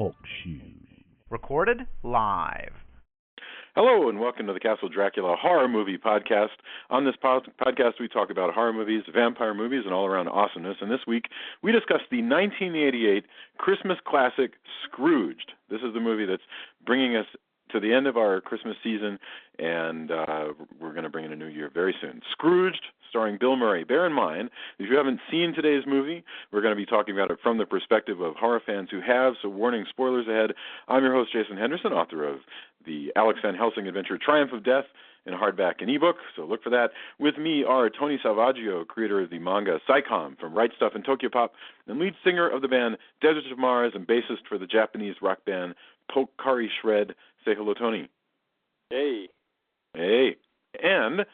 Talk Shoes. Recorded live. Hello and welcome to the Castle Dracula Horror Movie Podcast. On this podcast we talk about horror movies, vampire movies, and all-around awesomeness. And this week we discuss the 1988 Christmas classic, Scrooged. This is the movie that's bringing us to the end of our Christmas season, and we're going to bring in a new year very soon. Scrooged, starring Bill Murray. Bear in mind, if you haven't seen today's movie, we're going to be talking about it from the perspective of horror fans who have, so warning, spoilers ahead. I'm your host, Jason Henderson, author of the Alex Van Helsing adventure Triumph of Death in hardback and ebook, so look for that. With me are Tony Salvaggio, creator of the manga Psycom from Right Stuff and Tokyopop, and lead singer of the band Desert of Mars and bassist for the Japanese rock band Pocari Shred. Say hello, Tony. Hey. Hey. And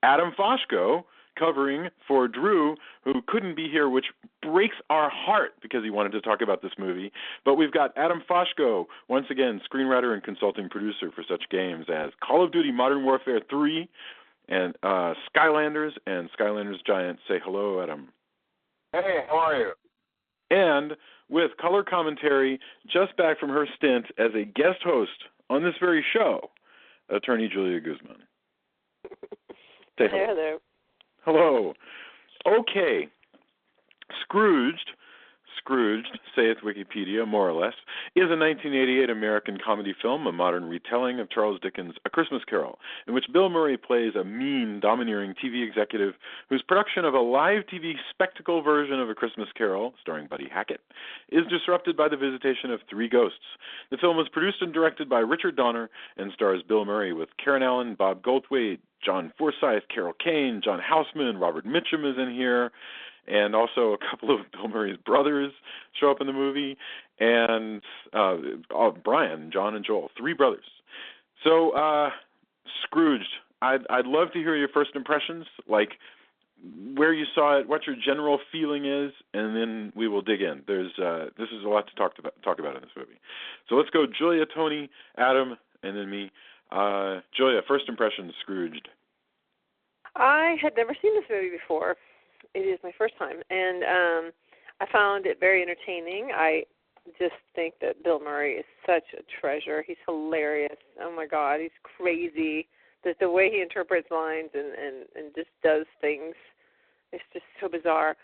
Adam Foshko, covering for Drew, who couldn't be here, which breaks our heart because he wanted to talk about this movie. But we've got Adam Foshko, once again, screenwriter and consulting producer for such games as Call of Duty Modern Warfare 3 and Skylanders and Skylanders Giant. Say hello, Adam. Hey, how are you? And with color commentary, just back from her stint as a guest host on this very show, attorney Julia Guzman. Say hello. Hello. Hello. Okay. Scrooged, saith Wikipedia, more or less, is a 1988 American comedy film, a modern retelling of Charles Dickens' A Christmas Carol, in which Bill Murray plays a mean, domineering TV executive whose production of a live TV spectacle version of A Christmas Carol, starring Buddy Hackett, is disrupted by the visitation of three ghosts. The film was produced and directed by Richard Donner and stars Bill Murray with Karen Allen, Bob Goldthwait, John Forsythe, Carol Kane, John Houseman, Robert Mitchum is in here, and also a couple of Bill Murray's brothers show up in the movie, and Brian, John, and Joel, three brothers. So, Scrooged, I'd love to hear your first impressions, like where you saw it, what your general feeling is, and then we will dig in. This is a lot to talk about in this movie. So let's go Julia, Tony, Adam, and then me. Julia, first impressions, Scrooged. I had never seen this movie before. It is my first time, and I found it very entertaining. I just think that Bill Murray is such a treasure. He's hilarious. Oh, my God, he's crazy. The way he interprets lines and just does things, it's just so bizarre.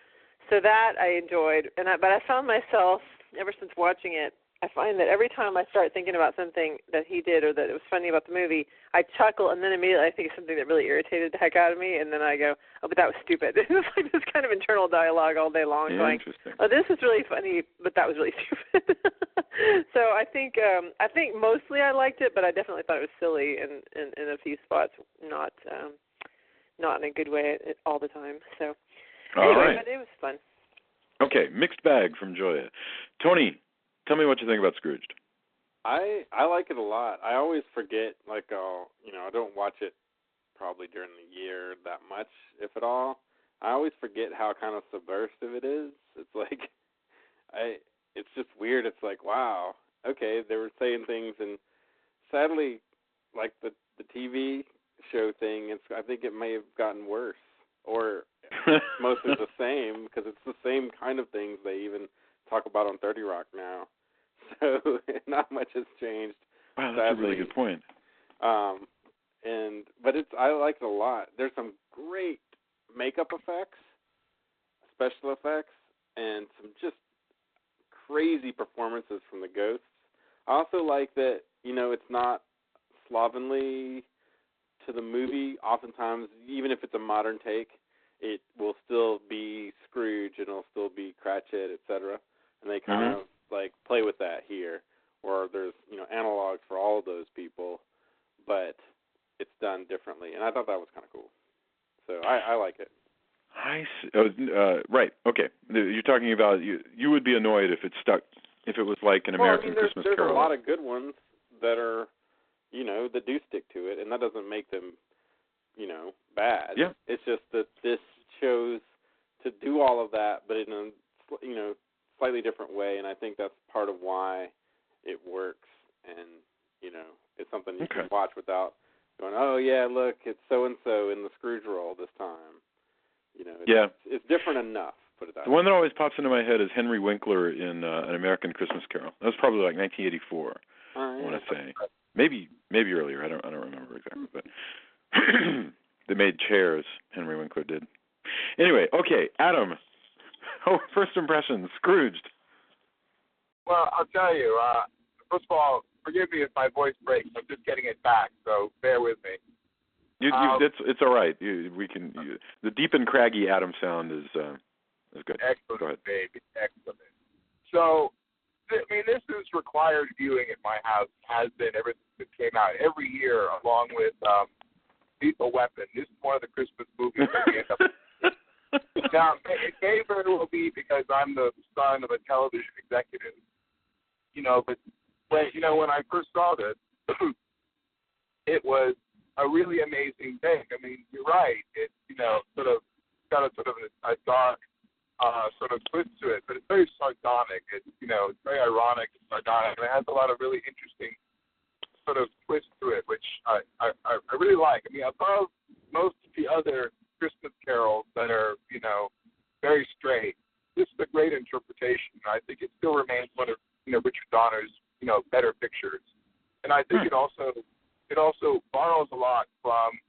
So that I enjoyed, but I found myself, ever since watching it, I find that every time I start thinking about something that he did or that it was funny about the movie, I chuckle, and then immediately I think of something that really irritated the heck out of me, and then I go, oh, but that was stupid. It's like this kind of internal dialogue all day long going, oh, this is really funny, but that was really stupid. So I think mostly I liked it, but I definitely thought it was silly in a few spots, not in a good way all the time. So anyway, but it was fun. Okay, mixed bag from Julia. Tony, tell me what you think about Scrooged. I like it a lot. I always forget, I don't watch it probably during the year that much, if at all. I always forget how kind of subversive it is. It's like, it's just weird. It's like, wow, okay, they were saying things, and sadly, like the TV show thing, I think it may have gotten worse, or mostly the same, because it's the same kind of things they even talk about on 30 Rock now. So not much has changed. Wow, that's sadly. a really good point. But I like it a lot. There's some great makeup effects, special effects, and some just crazy performances from the ghosts. I also like that, it's not slovenly to the movie. Oftentimes, even if it's a modern take, it will still be Scrooge and it'll still be Cratchit, etc. And they kind of play with that here, or there's analogs for all of those people, but it's done differently, and I thought that was kind of cool. So I like it. I see. Right. Okay. You're talking about you would be annoyed if it was like an American Christmas Carol. There's a lot of good ones that are that do stick to it, and that doesn't make them bad. Yeah. It's just that this chose to do all of that, but in a slightly different way, and I think that's part of why it works, and it's something you can watch without going, oh yeah, look, it's so and so in the Scrooge role this time. It's different enough, put it that stuff. The one that always pops into my head is Henry Winkler in An American Christmas Carol. That was probably like 1984. Yeah. I want to say maybe earlier. I don't remember exactly, but they made chairs. Henry Winkler did. Anyway, okay, Adam. Oh, first impressions, Scrooged. Well, I'll tell you. First of all, forgive me if my voice breaks. I'm just getting it back, so bear with me. It's all right. The deep and craggy Adam sound is good. Excellent, Go ahead. baby. Excellent. So, this is required viewing at my house. Has been ever since it came out. Every year, along with Lethal Weapon. This is one of the Christmas movies that we end up. Now, it may very well be because I'm the son of a television executive. But when I first saw this, it was a really amazing thing. I mean, you're right. It sort of got a dark sort of twist to it, but it's very sardonic. It's very ironic and sardonic, and it has a lot of really interesting sort of twist to it, which I really like. I mean, above most of the other Christmas carols that are very straight, this is a great interpretation. I think it still remains one of Richard Donner's better pictures, and I think it also borrows a lot from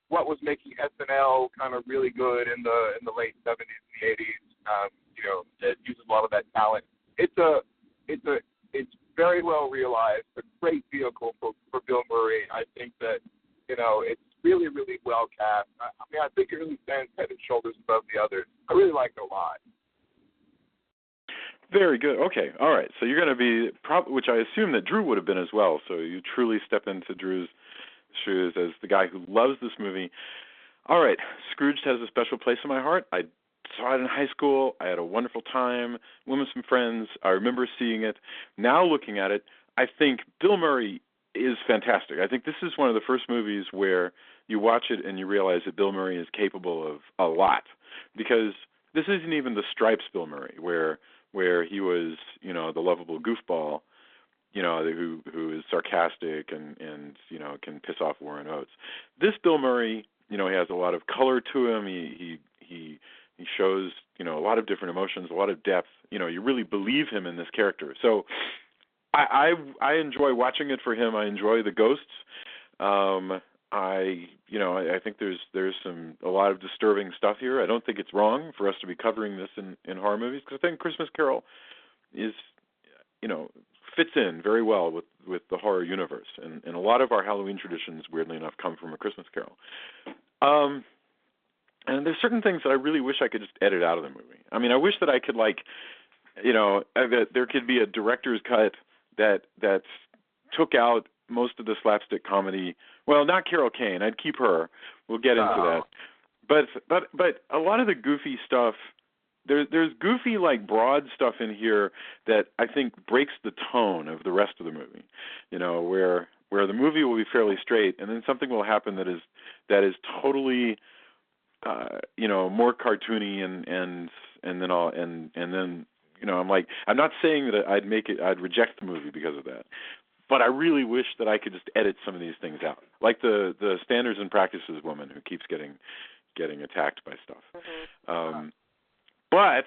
what was making SNL kind of really good in the late 70s and the 80s. That uses a lot of that talent. It's very well realized. A great vehicle for Bill Murray. I think that it's really, really well cast. I think it really stands head and shoulders above the others. I really like it a lot. Very good. Okay. All right. So you're going to be, which I assume that Drew would have been as well. So you truly step into Drew's shoes as the guy who loves this movie. All right. Scrooged has a special place in my heart. I saw it in high school. I had a wonderful time. Went with some friends. I remember seeing it. Now looking at it, I think Bill Murray is fantastic. I think this is one of the first movies where you watch it and you realize that Bill Murray is capable of a lot, because this isn't even the Stripes Bill Murray where he was, the lovable goofball, who is sarcastic and can piss off Warren Oates. This Bill Murray, he has a lot of color to him. He shows, a lot of different emotions, a lot of depth. You really believe him in this character. So I enjoy watching it for him. I enjoy the ghosts. I think there's a lot of disturbing stuff here. I don't think it's wrong for us to be covering this in horror movies, because I think Christmas Carol is, fits in very well with the horror universe, and a lot of our Halloween traditions, weirdly enough, come from A Christmas Carol. And there's certain things that I really wish I could just edit out of the movie. I mean, I wish that I could that there could be a director's cut that took out most of the slapstick comedy. Well, not Carol Kane. I'd keep her. We'll get into that. But a lot of the goofy stuff, there's goofy, broad stuff in here that I think breaks the tone of the rest of the movie. Where the movie will be fairly straight, and then something will happen that is totally more cartoony and then I'm not saying that I'd reject the movie because of that. But I really wish that I could just edit some of these things out, like the standards and practices woman who keeps getting attacked by stuff. Mm-hmm. But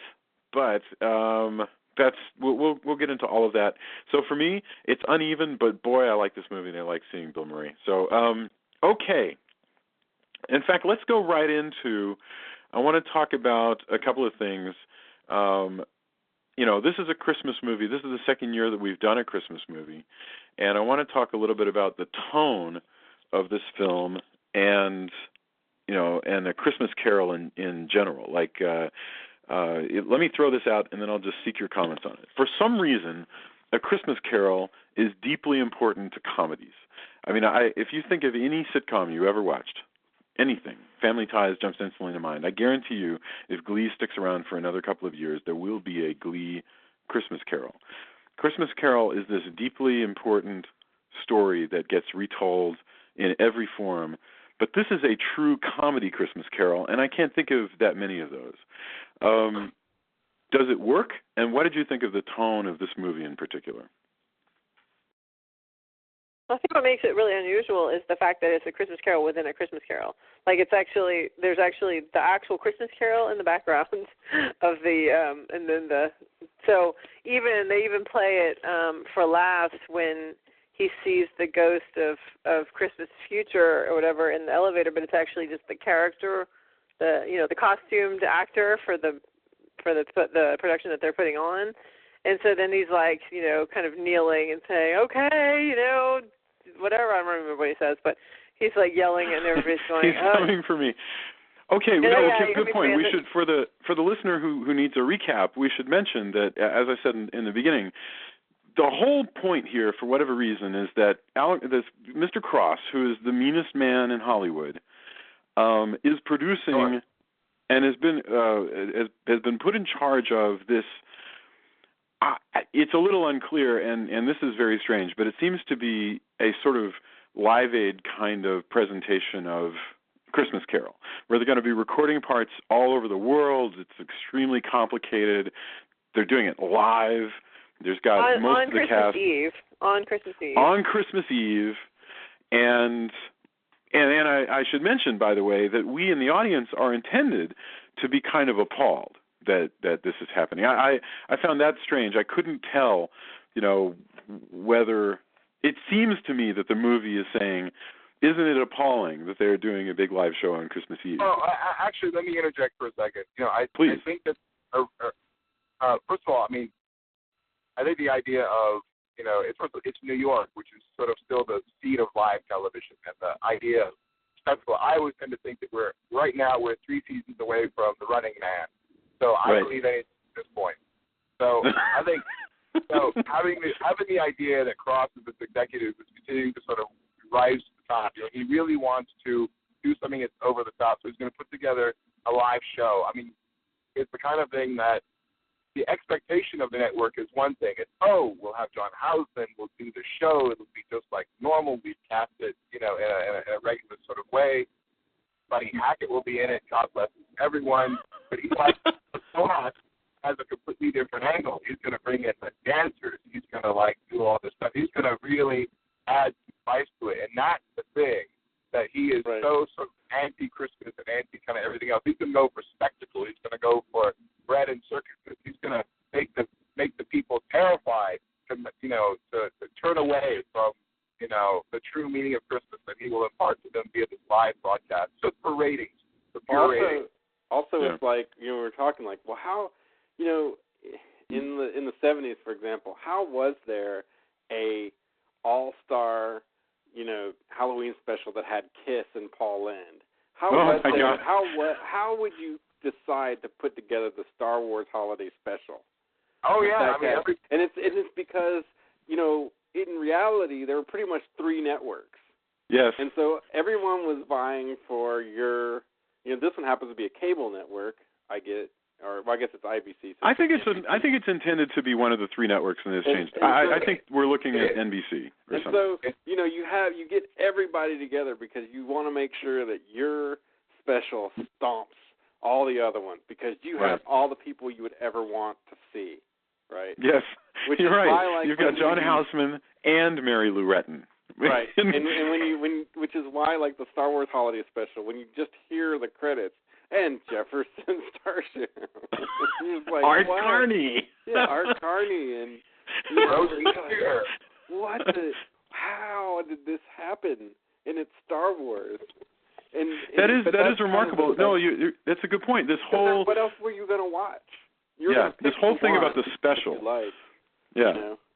that's we'll get into all of that. So for me, it's uneven, but boy, I like this movie and I like seeing Bill Murray. So okay. In fact, let's go right into. I want to talk about a couple of things. This is a Christmas movie. This is the second year that we've done a Christmas movie. And I want to talk a little bit about the tone of this film and A Christmas Carol in general. Let me throw this out, and then I'll just seek your comments on it. For some reason, A Christmas Carol is deeply important to comedies. I mean, if you think of any sitcom you ever watched, anything, Family Ties jumps instantly to mind. I guarantee you, if Glee sticks around for another couple of years, there will be a Glee Christmas Carol. Christmas Carol is this deeply important story that gets retold in every form, but this is a true comedy Christmas Carol, and I can't think of that many of those. Does it work? And what did you think of the tone of this movie in particular? I think what makes it really unusual is the fact that it's a Christmas Carol within a Christmas Carol. Like there's actually the actual Christmas Carol in the background of the and then so they even play it for laughs when he sees the ghost of Christmas Future or whatever in the elevator, but it's actually just the character, the costumed actor for the production that they're putting on. And so then he's like, kind of kneeling and saying, okay, whatever. I don't remember what he says, but he's like yelling and everybody's going, he's coming for me. Okay, good point. We should, for the listener who needs a recap, we should mention that, as I said in the beginning, the whole point here, for whatever reason, is that this Mr. Cross, who is the meanest man in Hollywood, is producing and has been put in charge of this. It's a little unclear, and this is very strange, but it seems to be a sort of Live Aid kind of presentation of Christmas Carol, where they're going to be recording parts all over the world. It's extremely complicated. They're doing it live. There's got most of the cast on Christmas Eve. On Christmas Eve, and I should mention, by the way, that we in the audience are intended to be kind of appalled that this is happening. I found that strange. I couldn't tell, whether it seems to me that the movie is saying, isn't it appalling that they're doing a big live show on Christmas Eve? Oh, actually, let me interject for a second. Please. I think that, first of all, I think the idea of, it's New York, which is sort of still the seat of live television, and the idea of spectacle. I always tend to think that we're 3 seasons away from The Running Man. So I believe anything at this point. So I think having the idea that Cross as this executive is continuing to sort of rise to the top. He really wants to do something that's over the top. So he's going to put together a live show. It's the kind of thing that the expectation of the network is one thing. It's, we'll have John Houseman, we'll do the show, it'll be just like normal. We've cast it, in a regular sort of way. Buddy Hackett will be in it. God bless everyone. But Cross has a completely different angle. He's going to bring in the dancers. He's going to do all this stuff. He's going to really add some spice to it, and that's the thing that he is so sort of anti-Christmas and anti kind of everything else. He's going to go for spectacle. He's going to go for bread and circuses. He's going to make the people terrified to turn away from the true meaning of Christmas that he will impart to them via this live broadcast. So for ratings, Also, it's like we're talking like, well, how in the 70s, for example, how was there a all-star Halloween special that had Kiss and Paul Lynde? How would you decide to put together the Star Wars holiday special? Oh yeah, and it's because in reality there were pretty much 3 networks. Yes. And so everyone was vying for your. This one happens to be a cable network. I get, I guess it's IBC. So I think it's intended to be one of the 3 networks, and it's changed. I think we're looking at NBC or something. So you get everybody together because you want to make sure that your special stomps all the other ones because you have all the people you would ever want to see, right? Yes, you're right. Why, you've got John Houseman and Mary Lou Retton. Right, and which is why, like the Star Wars Holiday Special, when you just hear the credits and Jefferson Starship, like, Art Carney, Art Carney, and how did this happen? And it's Star Wars, and that is remarkable. That's a good point. This whole what else were you gonna watch? This whole thing about the special.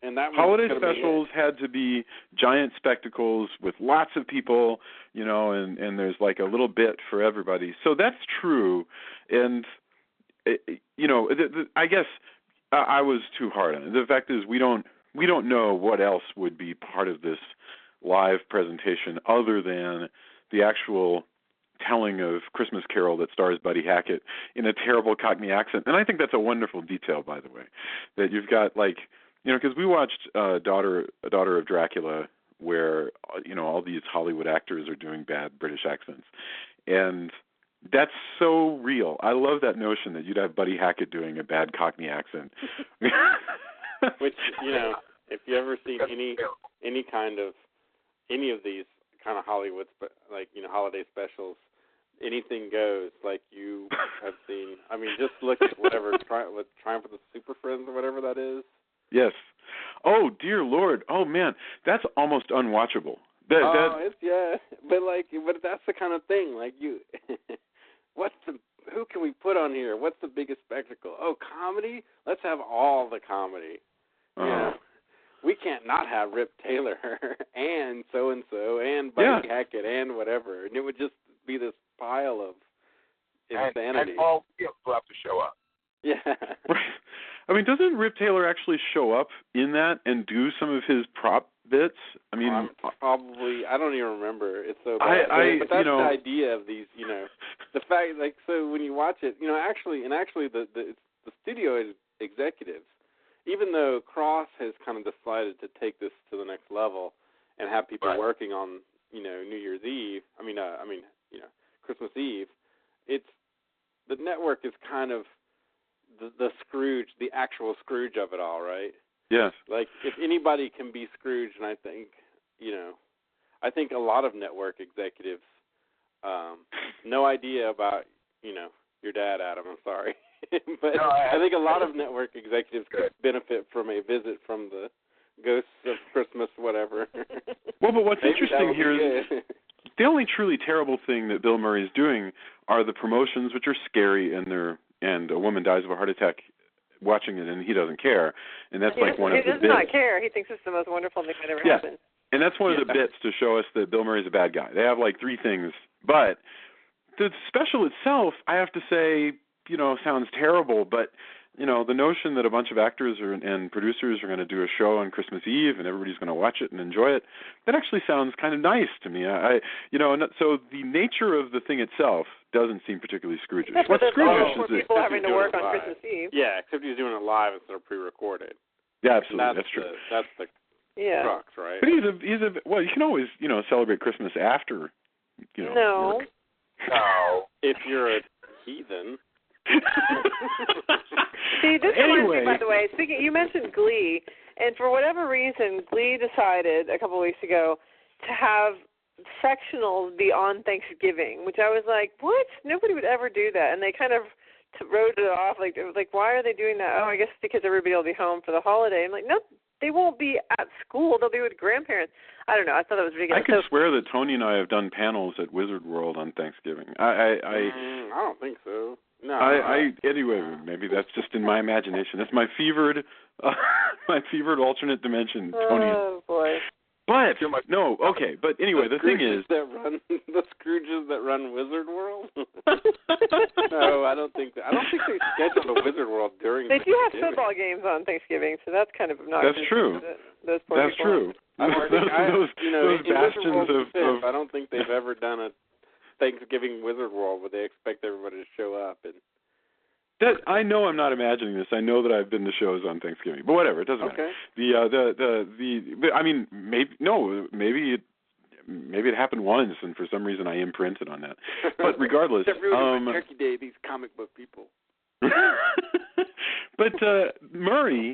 And that holiday specials had to be giant spectacles with lots of people, and there's like a little bit for everybody. So that's true, and I guess I was too hard on it. The fact is, we don't know what else would be part of this live presentation other than the actual telling of Christmas Carol that stars Buddy Hackett in a terrible Cockney accent. And I think that's a wonderful detail, by the way, that you've got because we watched Daughter of Dracula, where all these Hollywood actors are doing bad British accents, and that's so real. I love that notion that you'd have Buddy Hackett doing a bad Cockney accent. Which if you ever seen any kind of any of these kind of Hollywood, holiday specials, anything goes. Like you have seen. I mean, just look at whatever Triumph of the Super Friends or whatever that is. Yes. Oh dear Lord. Oh man, that's almost unwatchable. But that's the kind of thing. Like who can we put on here? What's the biggest spectacle? Oh, comedy. Let's have all the comedy. Yeah. We can't not have Rip Taylor and so-and-so and Buddy Hackett and whatever. And it would just be this pile of insanity. And all people have to show up. Yeah. Right. I mean, doesn't Rip Taylor actually show up in that and do some of his prop bits? I mean, probably. I don't even remember. It's so bad. But that's the idea of these, the fact, so when you watch it, actually the studio executives, even though Cross has kind of decided to take this to the next level and have people working on, New Year's Eve, Christmas Eve, it's the network is kind of the Scrooge, the actual Scrooge of it all, right? Yes. Like if anybody can be Scrooge, and I think a lot of network executives, no idea about your dad, Adam. I'm sorry. But I think a lot of network executives could benefit from a visit from the Ghosts of Christmas, whatever. Well, but what's interesting here is the only truly terrible thing that Bill Murray is doing are the promotions, which are scary, and a woman dies of a heart attack watching it, and he doesn't care. And that's one of the bits. He does not care. He thinks it's the most wonderful thing that ever happened. And that's one of the bits to show us that Bill Murray's a bad guy. They have like 3 things. But the special itself, I have to say, sounds terrible, but the notion that a bunch of actors and producers are going to do a show on Christmas Eve and everybody's going to watch it and enjoy it, that actually sounds kind of nice to me. So the nature of the thing itself doesn't seem particularly Scroogish. What's Scroogish is people having to work on Christmas Eve. Yeah, except he's doing it live instead of pre-recorded. Yeah, absolutely, that's true. That's the crux, right? But he's a well, you can always celebrate Christmas after No. work. No. If you're a heathen. See, this reminds me, by the way, you mentioned Glee, and for whatever reason, Glee decided a couple of weeks ago to have sectionals be on Thanksgiving, which I was like, what? Nobody would ever do that. And they kind of wrote it off, like why are they doing that? Oh, I guess because everybody will be home for the holiday. I'm like, no, they won't be at school. They'll be with grandparents. I don't know. I thought that was ridiculous. I could swear that Tony and I have done panels at Wizard World on Thanksgiving. I don't think so. No. Anyway, maybe that's just in my imagination. That's my fevered alternate dimension, Tony. Oh boy. But no, okay. But anyway, the thing is, the Scrooges that run Wizard World. No, I don't think they schedule the Wizard World during. They do have football games on Thanksgiving, so that's kind of obnoxious. That's true. That's true. Those bastions of. I don't think they've ever done a Thanksgiving Wizard World where they expect everybody to show up and. That I know I'm not imagining this. I know that I've been to shows on Thanksgiving, but whatever, it doesn't matter. I mean, maybe it happened once, and for some reason I imprinted on that. But regardless, Turkey Day, these comic book people. But Murray,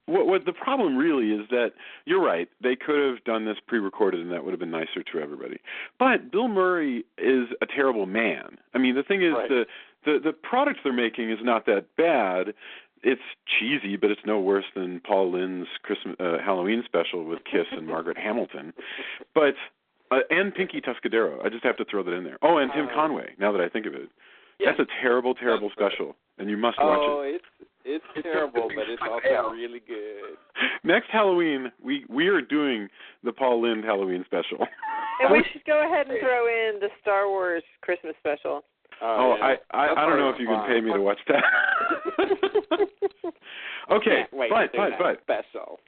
what the problem really is that you're right. They could have done this pre-recorded, and that would have been nicer to everybody. But Bill Murray is a terrible man. I mean, the thing is The product they're making is not that bad. It's cheesy, but it's no worse than Paul Lynde's Christmas Halloween special with Kiss and Margaret Hamilton. But and Pinky Tuscadero. I just have to throw that in there. Oh, and Tim Conway, now that I think of it. Yes. That's a terrible special, and you must watch it. It's terrible, but it's also really good. Next Halloween, we are doing the Paul Lynde Halloween special. And we should go ahead and throw in the Star Wars Christmas special. I don't know if you can pay me to watch that. Okay, but special.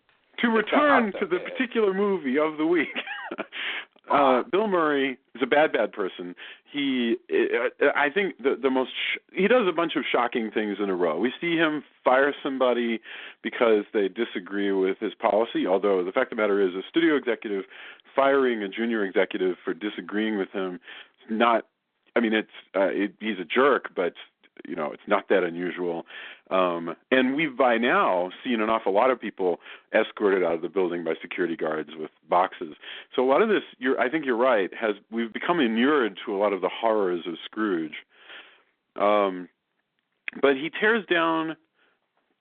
To return to the particular movie of the week, Bill Murray is a bad person. I think he does a bunch of shocking things in a row. We see him fire somebody because they disagree with his policy, although the fact of the matter is a studio executive firing a junior executive for disagreeing with him is not, I mean, he's a jerk, but it's not that unusual. And we've by now seen an awful lot of people escorted out of the building by security guards with boxes. So a lot of this, I think you're right, we've become inured to a lot of the horrors of Scrooge. But he tears down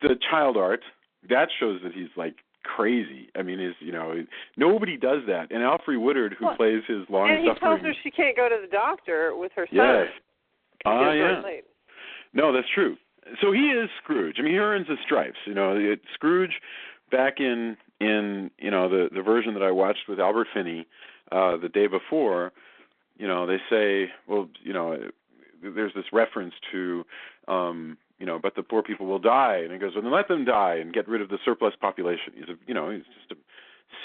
the child art. That shows that he's like crazy. I mean, nobody does that. And Alfre Woodard, who plays his long-suffering... And he tells her she can't go to the doctor with her son. Yes. Yeah. Late. No, that's true. So he is Scrooge. I mean, he earns his stripes. Scrooge, back in the version that I watched with Albert Finney the day before, they say, well, there's this reference to, but the poor people will die, and he goes, well, then let them die and get rid of the surplus population. He's just a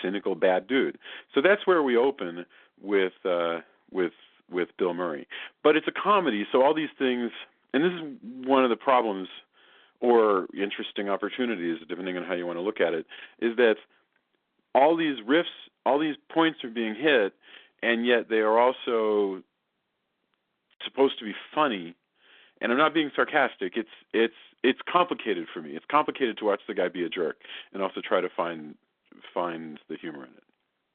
cynical bad dude. So that's where we open with Bill Murray. But it's a comedy, so all these things. And this is one of the problems or interesting opportunities, depending on how you want to look at it, is that all these riffs, all these points are being hit, and yet they are also supposed to be funny. And I'm not being sarcastic. It's complicated for me. It's complicated to watch the guy be a jerk and also try to find the humor in it.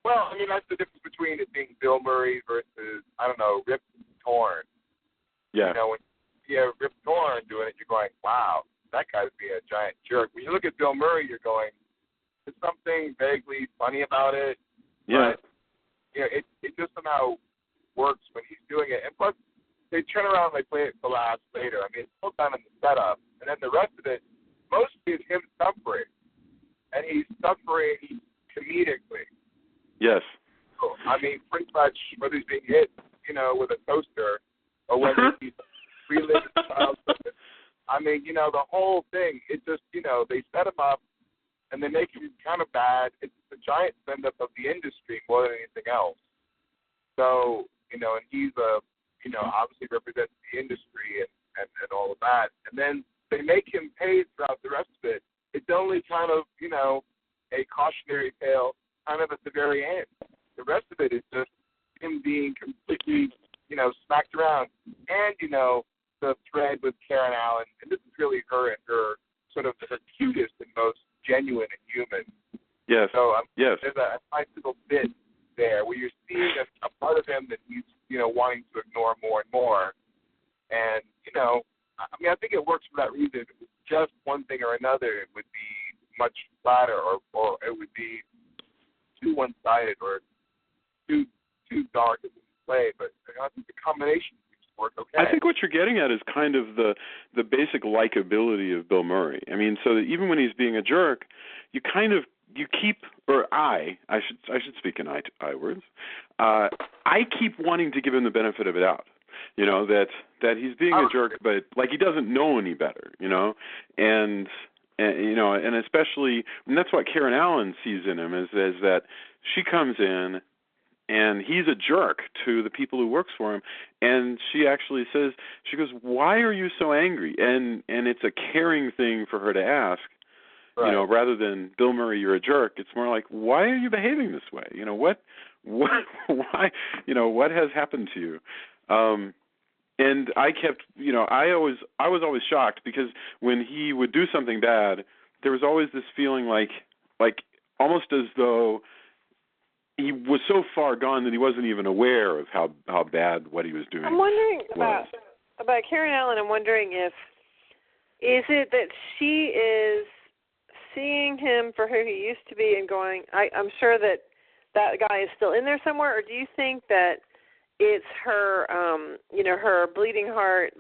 Well, I mean, that's the difference between it being Bill Murray versus, I don't know, Rip Torn. Yeah. When you have Rip Torn doing it, you're going, wow, that guy's being a giant jerk. When you look at Bill Murray, you're going, there's something vaguely funny about it. Yeah. But, it just somehow works when he's doing it. And plus, they turn around and they play it for laughs later. I mean, it's all done in the setup. And then the rest of it, mostly is him suffering. And he's suffering comedically. Yes. So, I mean, pretty much whether he's being hit, with a toaster or whether he's reliving his childhood. I mean, the whole thing, it just, they set him up and they make him kind of bad. It's the giant send-up of the industry more than anything else. So, and he's obviously represents the industry and all of that. And then they make him pay throughout the rest of it. It's only kind of, a cautionary tale kind of at the very end. The rest of it is just him being completely, smacked around. And, the thread with Karen Allen, and this is really her and her sort of the cutest and most genuine and human. Yes. So yes. There's a nice little bit there where you're seeing a part of him that he's, wanting to ignore more and more. And, I think it works for that reason. If it was just one thing or another, it would be much flatter or it would be too one-sided or too dark as a play. But I think the combination seems to work okay. I think what you're getting at is kind of the basic likability of Bill Murray. I mean, so that even when he's being a jerk, you keep, or I should speak in I words. I keep wanting to give him the benefit of the doubt. That he's being a jerk, but like he doesn't know any better. And especially, and that's what Karen Allen sees in him is that she comes in and he's a jerk to the people who works for him, and she actually says, she goes, "Why are you so angry?" And it's a caring thing for her to ask. Right. Rather than Bill Murray, you're a jerk. It's more like, why are you behaving this way? Why? What has happened to you? And I kept, I was always shocked because when he would do something bad, there was always this feeling like almost as though he was so far gone that he wasn't even aware of how bad what he was doing. I'm wondering about Karen Allen. I'm wondering is it that she is seeing him for who he used to be and going, I'm sure that guy is still in there somewhere, or do you think that it's her, her bleeding heart,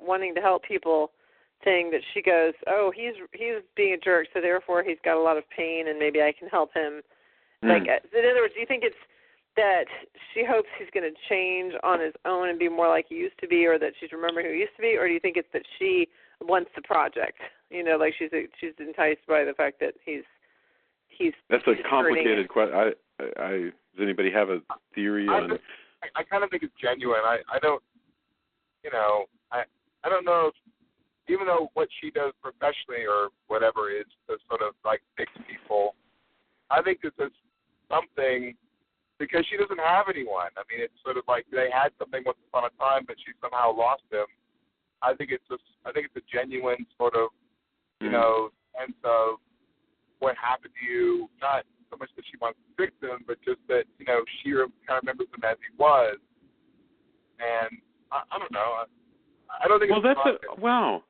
wanting to help people thing that she goes, oh, he's being a jerk, so therefore he's got a lot of pain and maybe I can help him. In other words, do you think it's that she hopes he's going to change on his own and be more like he used to be, or that she's remembering who he used to be, or do you think it's that she wants the project? She's enticed by the fact that he's. That's a complicated question. Does anybody have a theory on? I kind of think it's genuine. I don't. I don't know if, even though what she does professionally or whatever is to sort of fix people. I think this is something because she doesn't have anyone. I mean, it's sort of like they had something once upon a time, but she somehow lost him. I think it's a genuine sort of sense of what happened to you, not so much that she wants to fix him, but just that, she kind of remembers him as he was. And I don't know. I don't think wow.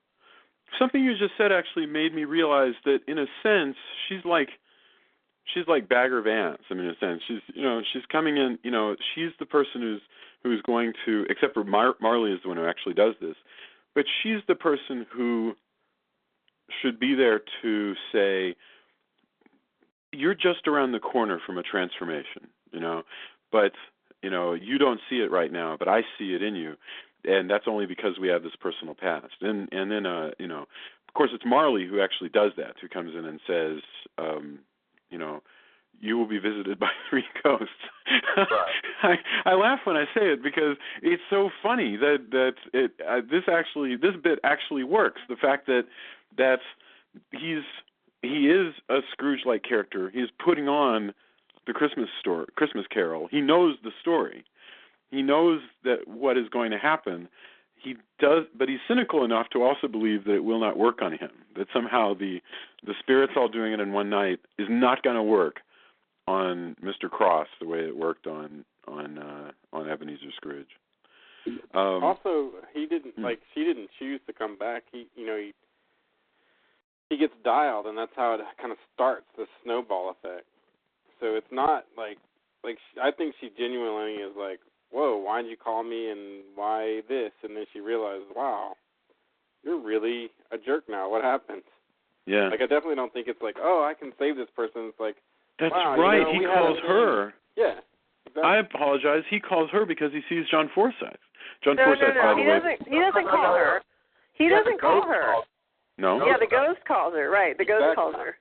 Something you just said actually made me realize that, in a sense, she's like Bagger Vance. I mean, in a sense, she's coming in. She's the person who's going to, except for Marley is the one who actually does this, but she's the person who should be there to say, you're just around the corner from a transformation, but you don't see it right now, but I see it in you. And that's only because we have this personal past. And then, of course, it's Marley who actually does that, who comes in and says, you will be visited by 3 ghosts. Right. I laugh when I say it because it's so funny that this bit actually works. The fact that he is a Scrooge-like character. He's putting on the Christmas Carol. He knows the story. He knows that what is going to happen. He does, but he's cynical enough to also believe that it will not work on him. That somehow the spirits all doing it in one night is not going to work on Mr. Cross the way it worked on Ebenezer Scrooge. Also, he didn't she didn't choose to come back. He gets dialed, and that's how it kind of starts the snowball effect. So it's not like I think she genuinely is like, whoa, why'd you call me and why this? And then she realized, wow, you're really a jerk now. What happened? Yeah. I definitely don't think it's like, oh, I can save this person. It's like, that's wow, right. He calls her. Yeah. Exactly. I apologize. He calls her because he sees John Forsythe. By the way. He doesn't call her. He doesn't call her. No? Yeah, the ghost calls her. Right, the ghost calls her.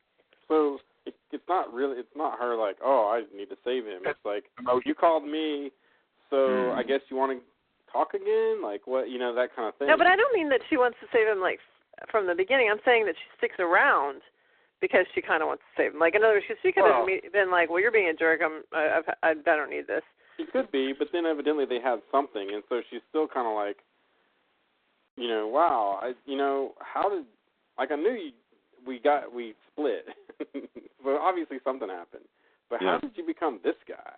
So it's not her like, oh, I need to save him. It's like, you called me, so I guess you want to talk again? Like, what, that kind of thing. No, but I don't mean that she wants to save him, from the beginning. I'm saying that she sticks around because she kind of wants to save him. In other words, she could have been like, well, you're being a jerk. I don't need this. She could be, but then evidently they had something, and so she's still kind of like, wow, how did, I knew we split. So obviously something happened. But how did you become this guy?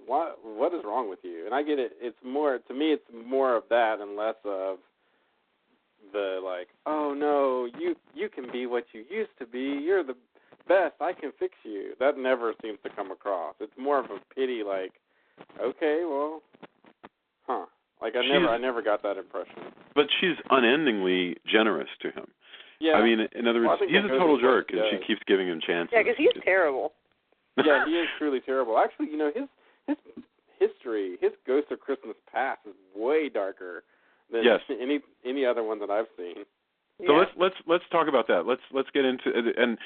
What is wrong with you? And I get it. It's more, to me, it's more of that and less of the oh no, you can be what you used to be. You're the best. I can fix you. That never seems to come across. It's more of a pity. Okay, well, huh? I never got that impression. But she's unendingly generous to him. Yeah. I mean, in other words, he's a total jerk, and she keeps giving him chances. Yeah, because he's terrible. Yeah, he is truly terrible. Actually, his history, his Ghost of Christmas Past is way darker than any other one that I've seen. So let's talk about that. Let's get into it. And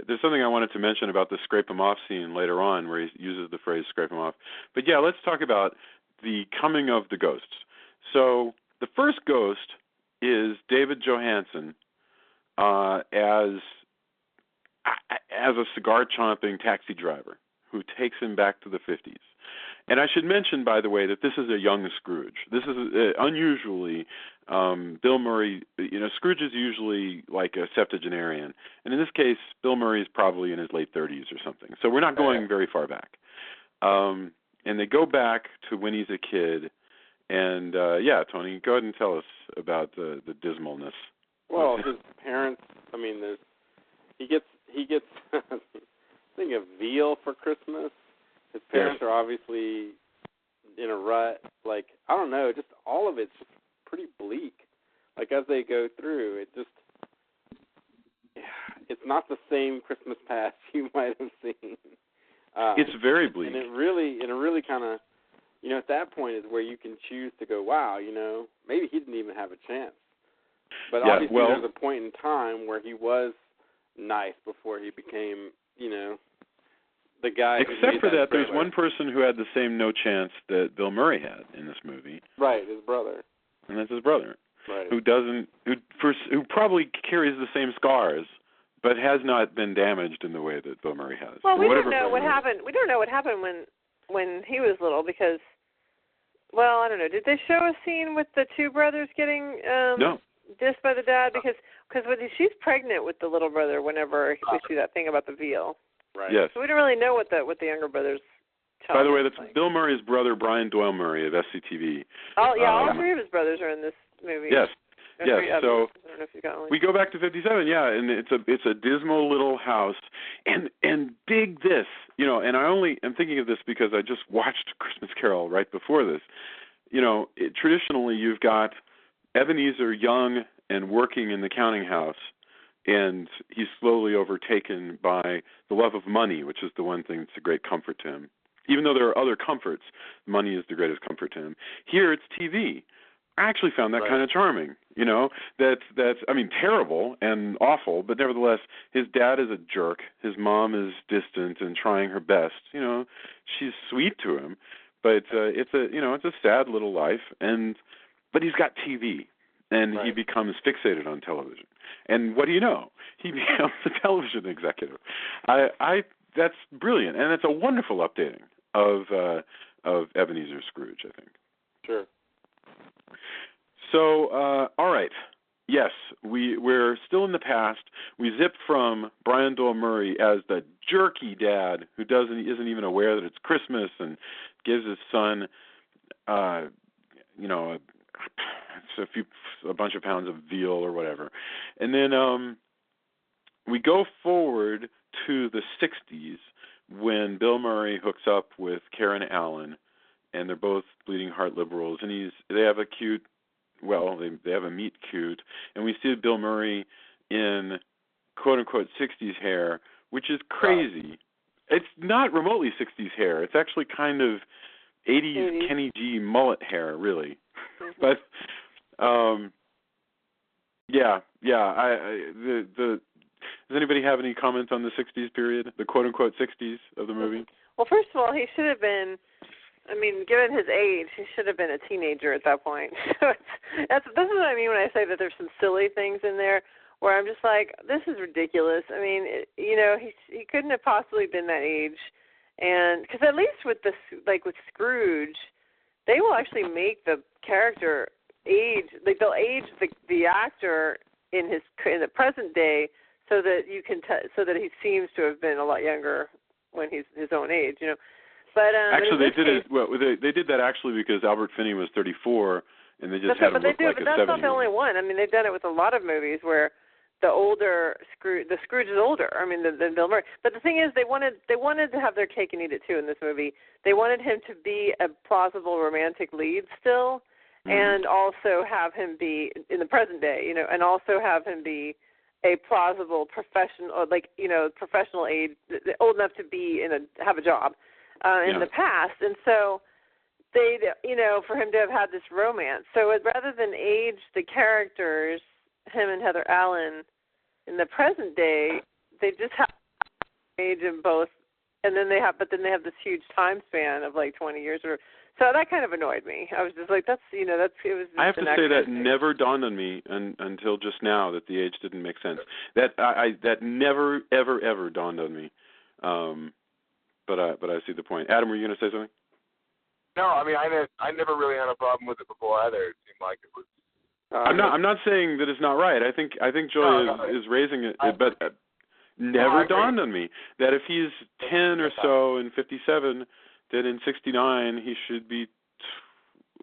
there's something I wanted to mention about the scrape 'em off scene later on, where he uses the phrase scrape 'em off. But yeah, let's talk about the coming of the ghosts. So the first ghost is David Johansen as a cigar-chomping taxi driver who takes him back to the 50s. And I should mention, by the way, that this is a young Scrooge. This is unusually, Bill Murray, Scrooge is usually like a septuagenarian. And in this case, Bill Murray is probably in his late 30s or something. So we're not going very far back. And they go back to when he's a kid. And, Tony, go ahead and tell us about the dismalness. Well, his parents, he gets I think a veal for Christmas. His parents are obviously in a rut. I don't know, just all of it's just pretty bleak. As they go through, it's not the same Christmas Past you might have seen. It's very bleak. And it really kind of, at that point is where you can choose to go, wow, maybe he didn't even have a chance. But obviously there's a point in time where he was nice before he became, the guy. Except for that, there's one person who had the same no chance that Bill Murray had in this movie. Right, his brother. And that's his brother. Right. Who probably carries the same scars, but has not been damaged in the way that Bill Murray has. Well, we don't know what happened. We don't know what happened when he was little because, I don't know. Did they show a scene with the two brothers getting no. dissed by the dad? Because because she's pregnant with the little brother whenever we see that thing about the veal. Right. Yes. So we don't really know what the younger brother's child. By the way, is that's like. Bill Murray's brother, Brian Doyle Murray of SCTV. Oh yeah, all three of his brothers are in this movie. Yes. Yes. So I don't know if you got one. we go back to 57, yeah, and it's a dismal little house, and dig this, you know, and I only am thinking of this because I just watched Christmas Carol right before this. You know, traditionally you've got Ebenezer young and working in the counting house, and he's slowly overtaken by the love of money, which is the one thing that's a great comfort to him. Even though there are other comforts, money is the greatest comfort to him. Here it's TV. I actually found that kind of charming, you know. That's I mean, terrible and awful, but nevertheless, his dad is a jerk. His mom is distant and trying her best. You know, she's sweet to him, but it's a sad little life. But he's got TV, and he becomes fixated on television. And what do you know? He becomes a television executive. That's brilliant, and it's a wonderful updating of Ebenezer Scrooge, I think. Sure. So, all right. Yes, we're still in the past. We zip from Brian Doyle Murray as the jerky dad who isn't even aware that it's Christmas and gives his son, a bunch of pounds of veal or whatever. And then we go forward to the 60s when Bill Murray hooks up with Karen Allen, and they're both bleeding heart liberals, and they have a cute. Well, they have a meet cute, and we see Bill Murray in quote-unquote 60s hair, which is crazy. It's not remotely 60s hair. It's actually kind of 80s Kenny G mullet hair, really. Mm-hmm. But, does anybody have any comments on the 60s period, the quote-unquote 60s of the movie? Well, first of all, he should have been... I mean, given his age, he should have been a teenager at that point. So this is what I mean when I say that there's some silly things in there where I'm just like, this is ridiculous. I mean, he couldn't have possibly been that age, and because at least with with Scrooge, they will actually make the character age. Like they'll age the actor in the present day so that you can so that he seems to have been a lot younger when he's his own age. You know. But, actually, they did that actually because Albert Finney was 34, and they just had him look like a 7-year-old. But that's not the only one. I mean, they've done it with a lot of movies where the Scrooge is older. I mean, than Bill Murray. But the thing is, they wanted to have their cake and eat it too in this movie. They wanted him to be a plausible romantic lead still, and also have him be in the present day, you know, and also have him be a plausible professional age, old enough to have a job. In the past, and so they, for him to have had this romance. So rather than age the characters, him and Heather Allen, in the present day, they just have to age them both, and then they have this huge time span of like 20 years or so. That kind of annoyed me. I was just like, it was. Just I have to say that never dawned on me until just now that the age didn't make sense. That never ever dawned on me. But I see the point. Adam, were you going to say something? No, I mean I never really had a problem with it before either. It seemed like it was. I'm not saying that it's not right. I think Joy is raising it, but never dawned on me that if he's 10 or so in 57, then in 69 he should be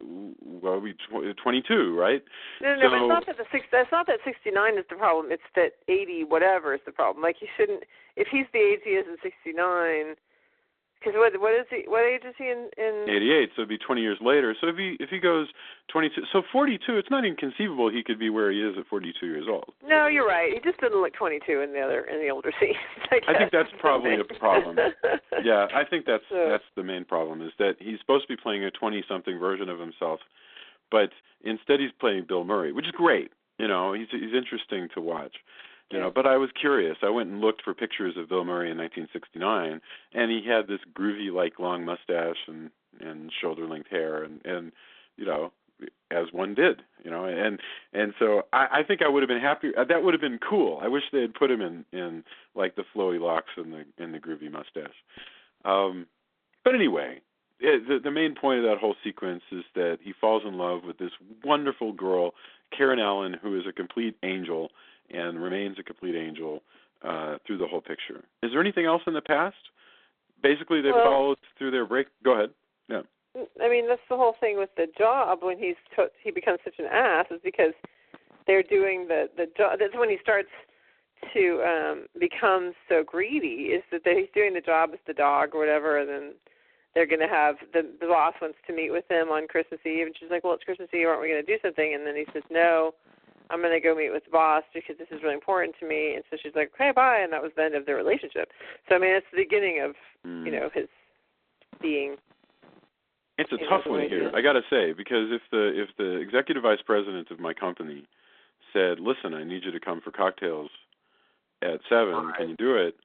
22, right? No, but it's not that 69 is the problem. It's that 80 whatever is the problem. Like he shouldn't. If he's the age he is in 69. Because what age is he in? 88, so it'd be 20 years later. So if he goes 22, so 42, it's not inconceivable he could be where he is at 42 years old. No, you're right. He just didn't look 22 in the older scenes. I think that's probably a problem. Yeah, I think that's the main problem is that he's supposed to be playing a 20-something version of himself, but instead he's playing Bill Murray, which is great. You know, he's interesting to watch. You know, but I was curious. I went and looked for pictures of Bill Murray in 1969, and he had this groovy, long mustache and shoulder-length hair, and you know, as one did, you know, and so I think I would have been happy. That would have been cool. I wish they had put him in like the flowy locks and the groovy mustache. But anyway, the main point of that whole sequence is that he falls in love with this wonderful girl, Karen Allen, who is a complete angel. and remains a complete angel through the whole picture. Is there anything else in the past? Basically, they followed through their break. Go ahead. Yeah. I mean, that's the whole thing with the job when he becomes such an ass, is because they're doing the job. That's when he starts to become so greedy, is that he's doing the job as the dog or whatever, and then they're going to have, the boss wants to meet with him on Christmas Eve, and she's like, well, it's Christmas Eve, aren't we going to do something? And then he says, no, I'm going to go meet with the boss because this is really important to me. And so she's like, okay, bye, and that was the end of their relationship. So, I mean, it's the beginning of, his being. It's a tough one here, I got to say, because if the executive vice president of my company said, listen, I need you to come for cocktails at 7, can you do it?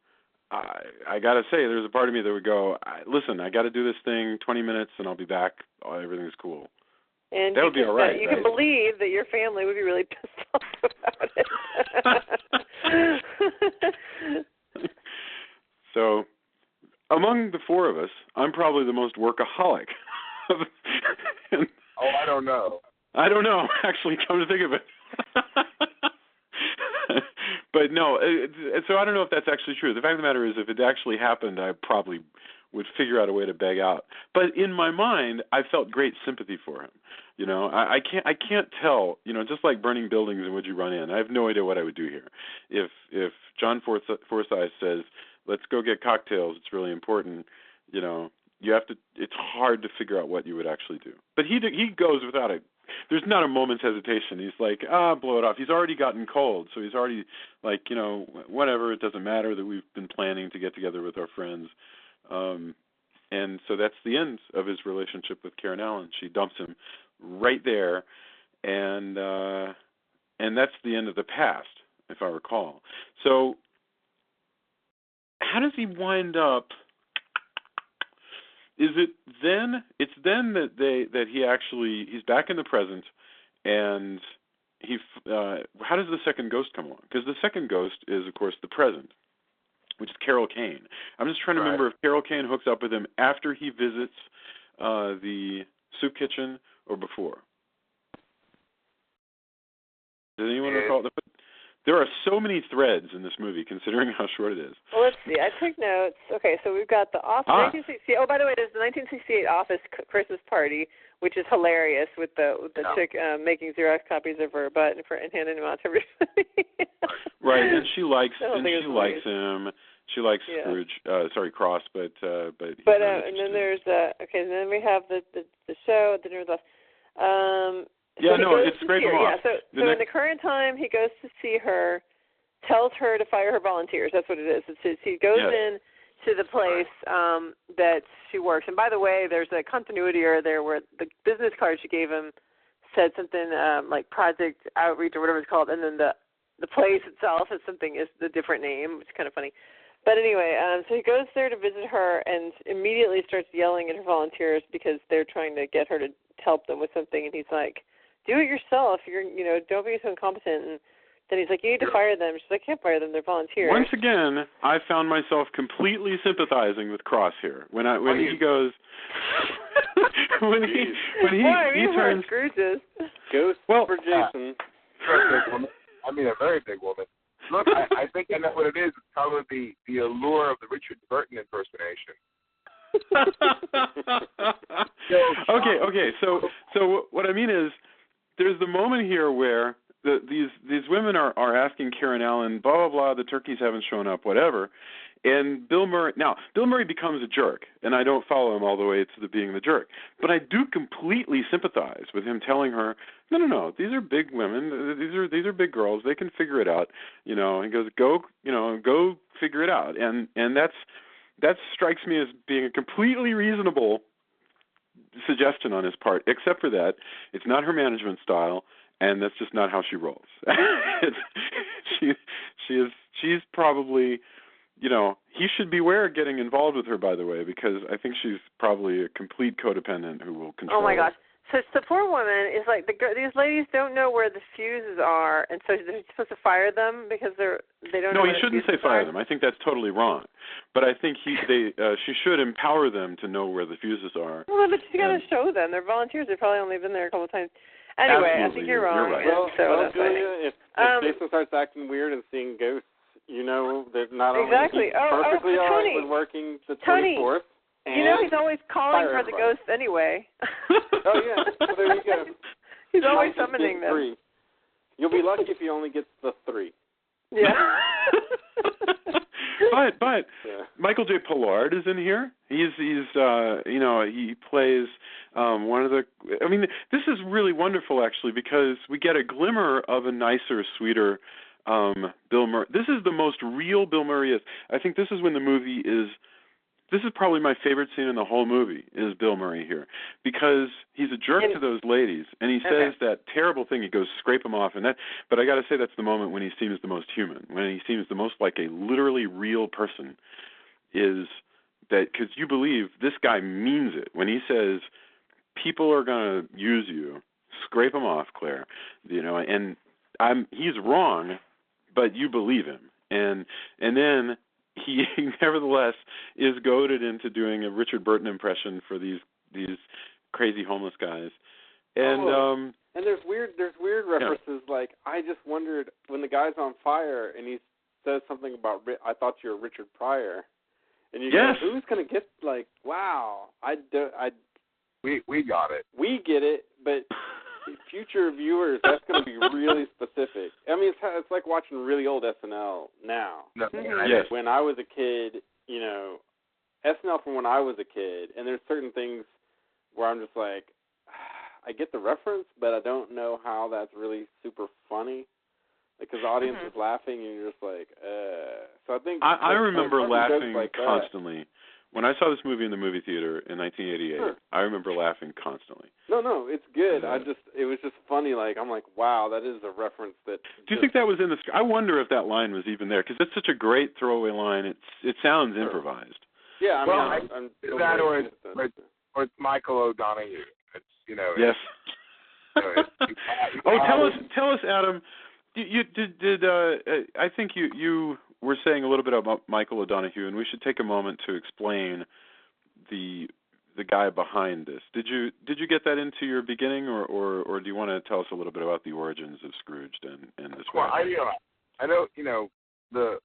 I got to say, there's a part of me that would go, listen, I got to do this thing, 20 minutes, and I'll be back. Everything's cool. And that would be all right. You can believe that your family would be really pissed off about it. So, among the four of us, I'm probably the most workaholic. I don't know. I don't know, actually, come to think of it. But no, so I don't know if that's actually true. The fact of the matter is, if it actually happened, I probably would figure out a way to beg out. But in my mind, I felt great sympathy for him. I can't tell. Just like burning buildings and would you run in? I have no idea what I would do here. If John Forsythe says, "Let's go get cocktails," it's really important. You have to. It's hard to figure out what you would actually do. But he goes without it. There's not a moment's hesitation. He's like, blow it off. He's already gotten cold, so he's already like, whatever. It doesn't matter that we've been planning to get together with our friends. And so that's the end of his relationship with Karen Allen. She dumps him right there, and that's the end of the past, if I recall. So how does he wind up? Is it then? It's then that he's back in the present, and how does the second ghost come along? Because the second ghost is, of course, the present, which is Carol Kane. I'm just trying to remember if Carol Kane hooks up with him after he visits the soup kitchen or before. Does anyone recall? There are so many threads in this movie, considering how short it is. Well, let's see. I took notes. Okay, so we've got the Office 1968. Oh, by the way, there's the 1968 Office Christmas party, which is hilarious with the chick making Xerox copies of her butt and handing them out to everybody. Right, and she likes him. She likes Scrooge. Cross, but and then there's and then we have the show. Then there's it's scrape them off. Yeah, so in the current time, he goes to see her, tells her to fire her volunteers. That's what it is. He goes in to the place that she works. And by the way, there's a continuity error there where the business card she gave him said something like Project Outreach or whatever it's called, and then the place itself is the different name, which is kind of funny. But anyway, so he goes there to visit her and immediately starts yelling at her volunteers because they're trying to get her to help them with something, and he's like, do it yourself. Don't be so incompetent. And then he's like, you need to fire them. She's like, I can't fire them. They're volunteers. Once again, I found myself completely sympathizing with Cross here. When he goes, when he turns Scrooge's ghost for Jason. A very big woman. Look, I think I know what it is. It's probably the allure of the Richard Burton impersonation. Okay. So what I mean is, there's the moment here where these women are asking Karen Allen, blah blah blah, the turkeys haven't shown up, whatever, and Bill Murray becomes a jerk, and I don't follow him all the way to being the jerk, but I do completely sympathize with him telling her, no, these are big women, these are big girls, they can figure it out, He goes, go figure it out, and that strikes me as being a completely reasonable suggestion on his part, except for that it's not her management style, and that's just not how she rolls. She's probably, he should beware getting involved with her, by the way, because I think she's probably a complete codependent who will control. Oh my gosh. So the poor woman is like, these ladies don't know where the fuses are, and so they're supposed to fire them because they don't know. No, he shouldn't say fire them. I think that's totally wrong. But I think she should empower them to know where the fuses are. Well, but you got to show them. They're volunteers. They've probably only been there a couple of times. Anyway, Absolutely, I think you're wrong. you're right. Well, So well that's what I Julia, think. if Jason starts acting weird and seeing ghosts, you know that not Exactly. only he's perfectly all right Tony. with working the Tony, 24th, and you know he's always calling fire for the everybody. ghosts anyway. Oh, yeah, so there you go. He's He always might just summoning get them. 3. You'll be lucky if he only gets the 3. Yeah. But Yeah. Michael J. Pollard is in here. He's you know, he plays one of the. I mean, this is really wonderful actually because we get a glimmer of a nicer, sweeter Bill Murray. This is the most real Bill Murray is. I think this is when the movie is. This is probably my favorite scene in the whole movie is Bill Murray here because he's a jerk to those ladies and he says that terrible thing. He goes scrape them off and that. But I got to say that's the moment when he seems the most human, when he seems the most like a literally real person. Is that because you believe this guy means it when he says people are going to use you, scrape them off, Claire. You know, and he's wrong, but you believe him, and then. He nevertheless is goaded into doing a Richard Burton impression for these crazy homeless guys, and and there's weird references like I just wondered when the guy's on fire and he says something about I thought you were Richard Pryor, and you go who's gonna get like wow we got it. We get it, but future viewers, that's going to be really specific. I mean, it's like watching really old SNL now. No, yes. When I was a kid, you know, SNL from when I was a kid, and there's certain things where I'm just like, I get the reference, but I don't know how that's really super funny. Because the audience is laughing, and you're just like, So I think I remember laughing like constantly. When I saw this movie in the movie theater in 1988, I remember laughing constantly. No, it's good. It was just funny. Like I'm like, wow, that is a reference that. Do you think that was in the script? I wonder if that line was even there because it's such a great throwaway line. It sounds improvised. Yeah, I mean, I'm that or it's Michael O'Donoghue. It's Yes. Tell us, Adam. I think you were saying a little bit about Michael O'Donoghue, and we should take a moment to explain the guy behind this. Did you get that into your beginning, or do you want to tell us a little bit about the origins of Scrooged and this? Well, I know the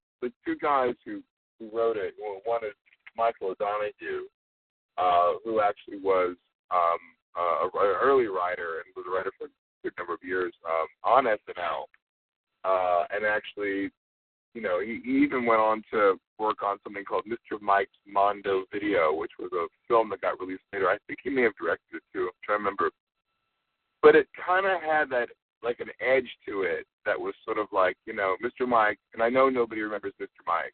two guys who wrote it. Well, one is Michael O'Donoghue, who actually was an early writer and was a writer for a good number of years on SNL, and actually. He even went on to work on something called Mr. Mike's Mondo Video, which was a film that got released later. I think he may have directed it too. I'm trying to remember. But it kind of had that, like, an edge to it that was sort of like, Mr. Mike, and I know nobody remembers Mr. Mike.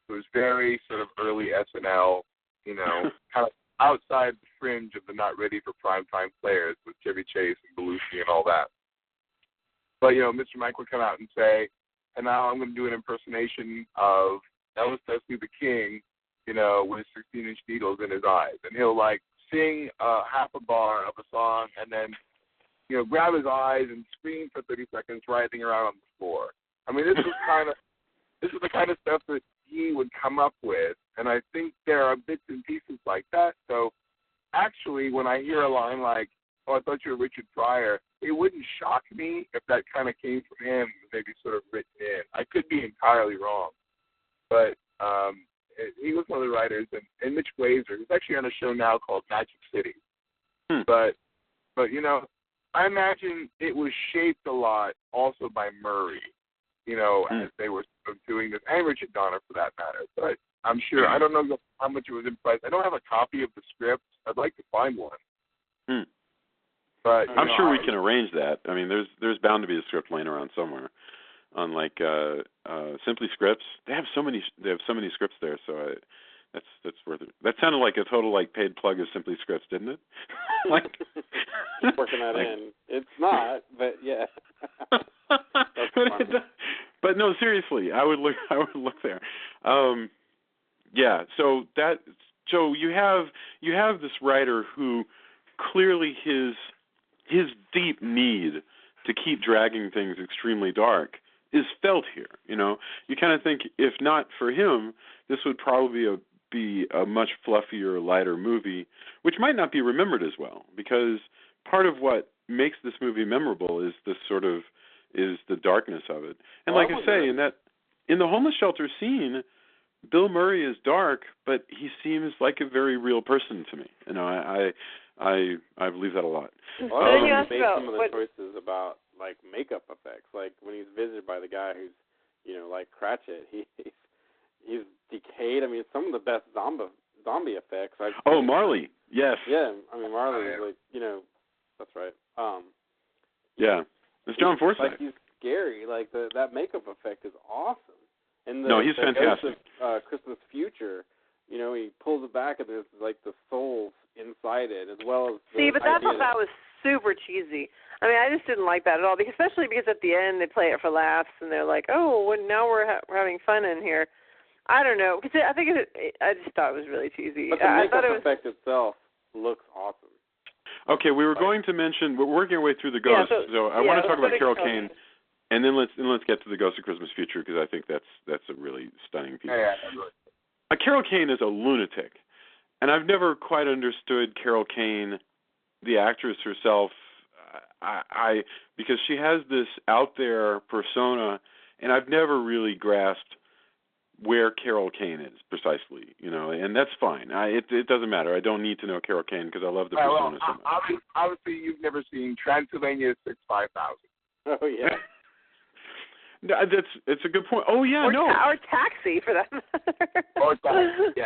It was very sort of early SNL, kind of outside the fringe of the not ready for primetime players with Chevy Chase and Belushi and all that. But, Mr. Mike would come out and say, and now I'm going to do an impersonation of Elvis Presley the King, with 16-inch needles in his eyes. And he'll, sing half a bar of a song and then, grab his eyes and scream for 30 seconds, writhing around on the floor. I mean, this is the kind of stuff that he would come up with. And I think there are bits and pieces like that. So actually, when I hear a line like, oh, I thought you were Richard Pryor, it wouldn't shock me if that kind of came from him, maybe sort of written in. I could be entirely wrong. But he was one of the writers, and Mitch Glazer, who's actually on a show now called Magic City. But I imagine it was shaped a lot also by Murray, as they were sort of doing this, and Richard Donner for that matter. But I'm sure, I don't know how much it was impressed. I don't have a copy of the script. I'd like to find one. But, I'm sure we can arrange that. I mean, there's bound to be a script laying around somewhere. On Simply Scripts, they have so many scripts there. So that's worth it. That sounded like a total paid plug of Simply Scripts, didn't it? Working that in. It's not, but yeah. But no, seriously, I would look there. Yeah. So you have this writer who clearly his deep need to keep dragging things extremely dark is felt here. You kind of think if not for him, this would probably be a much fluffier, lighter movie, which might not be remembered as well. Because part of what makes this movie memorable is the darkness of it. And Well, like I say, in the homeless shelter scene, Bill Murray is dark, but he seems like a very real person to me. You know, I believe that a lot. Well, I made some of the choices about like makeup effects, like when he's visited by the guy who's, like Cratchit, he's decayed. I mean, some of the best zombie effects. Marley, yes. Yeah, I mean Marley is like, that's right. Yeah, it's John Forsythe. Like he's scary. Like that makeup effect is awesome. And he's fantastic. Christmas Future, he pulls it back and there's like the souls inside it as well as. See, but that was super cheesy. I mean, I just didn't like that at all, especially because at the end they play it for laughs and they're like, oh, well, now we're having fun in here. I don't know, because I think I just thought it was really cheesy. But the makeup effect itself looks awesome. Okay, we were going to mention, we're working our way through the ghosts, so I want to talk about Carol Kane, and then let's get to the Ghost of Christmas Future, because I think that's a really stunning piece. Yeah. Carol Kane is a lunatic, and I've never quite understood Carol Kane, the actress herself, because she has this out there persona, and I've never really grasped where Carol Kane is precisely, and that's fine. It doesn't matter. I don't need to know Carol Kane because I love the persona so much. Obviously, you've never seen Transylvania 65000. Oh yeah. No, it's a good point. Oh yeah, or Taxi for that matter. Or Taxi, yeah.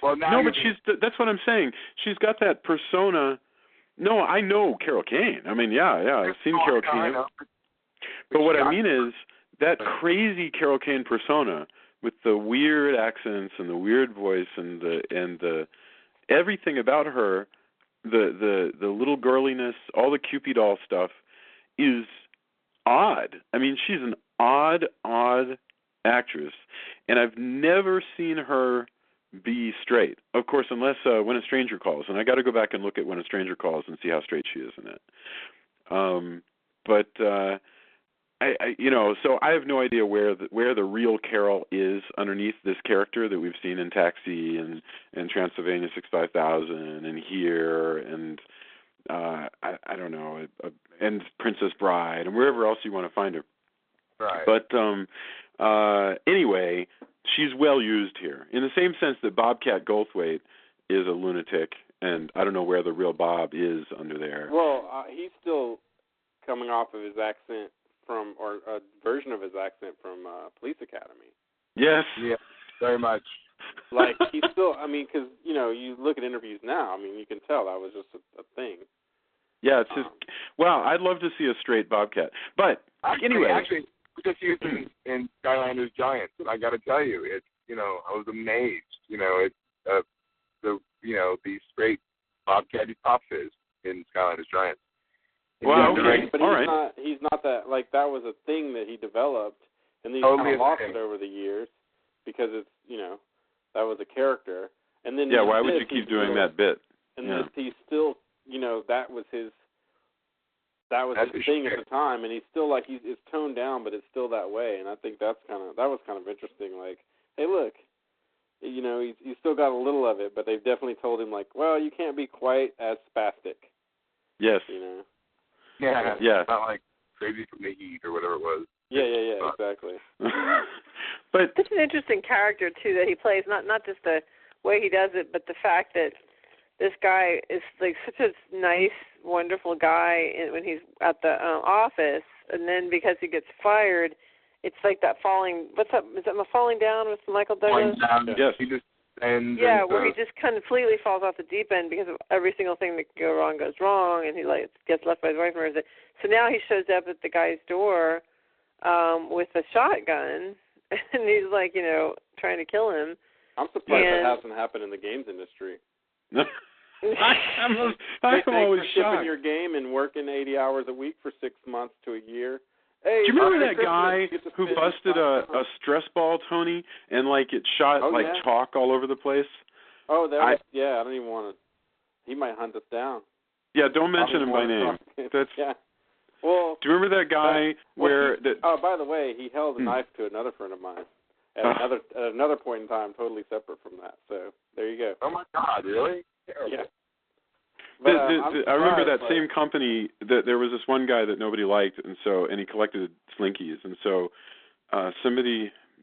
Well, now but that's what I'm saying. She's got that persona. No, I know Carol Kane. I mean, yeah, I've seen Carol Kane. But what I mean is that crazy Carol Kane persona with the weird accents and the weird voice and the everything about her, the little girliness, all the Cupid doll stuff is odd. I mean, she's an odd actress, and I've never seen her be straight. Of course, unless When a Stranger Calls, and I got to go back and look at When a Stranger Calls and see how straight she is in it. So I have no idea where the real Carol is underneath this character that we've seen in Taxi and Transylvania 65000 and here and I don't know, and Princess Bride and wherever else you want to find her. Right. But anyway, she's well used here in the same sense that Bobcat Goldthwait is a lunatic, and I don't know where the real Bob is under there. Well, he's still coming off of his accent or a version of his accent from Police Academy. Yes. Yeah, very much. Like, he's still, I mean, because, you look at interviews now, I mean, you can tell that was just a thing. Yeah, it's just, well, I'd love to see a straight Bobcat. But anyway. Actually, we just used it in Skylanders Giants, and I got to tell you, it's, I was amazed. It's the straight Bobcat Pop Fizz in Skylanders Giants. Wow, okay. But he's not that, like, that was a thing that he developed, and he's kind of lost it over the years because it's, that was a character. And then why would you keep doing that bit? And he's still, that was his thing at the time, and he's still, like, it's toned down, but it's still that way, and I think that was kind of interesting, like, hey, look, he's still got a little of it, but they've definitely told him, like, well, you can't be quite as spastic. Yes. Yeah. Yeah. Not like Crazy from the Heat or whatever it was. Yeah, exactly. But it's an interesting character too that he plays. Not just the way he does it, but the fact that this guy is like such a nice, wonderful guy when he's at the office, and then because he gets fired, it's like that falling. What's up? Is that Falling Down with Michael Douglas? Falling Down. Yes. He just ends. Yeah, where he just completely falls off the deep end because of every single thing that can go wrong goes wrong, and he gets left by his wife and everything. So now he shows up at the guy's door with a shotgun, and he's like, trying to kill him. I'm surprised that hasn't happened in the games industry. I'm always for shocked. Shipping your game and working 80 hours a week for 6 months to a year. Hey, do you remember that guy who busted a stress ball, Tony, and it shot chalk all over the place? Oh, I don't even want to. He might hunt us down. Yeah, don't mention him by name. That's. Yeah. Well, do you remember that guy Oh, by the way, he held a knife to another friend of mine at another point in time, totally separate from that. So there you go. Oh my God, really? Yeah. But, I remember that same company. That there was this one guy that nobody liked, and he collected Slinkies, and so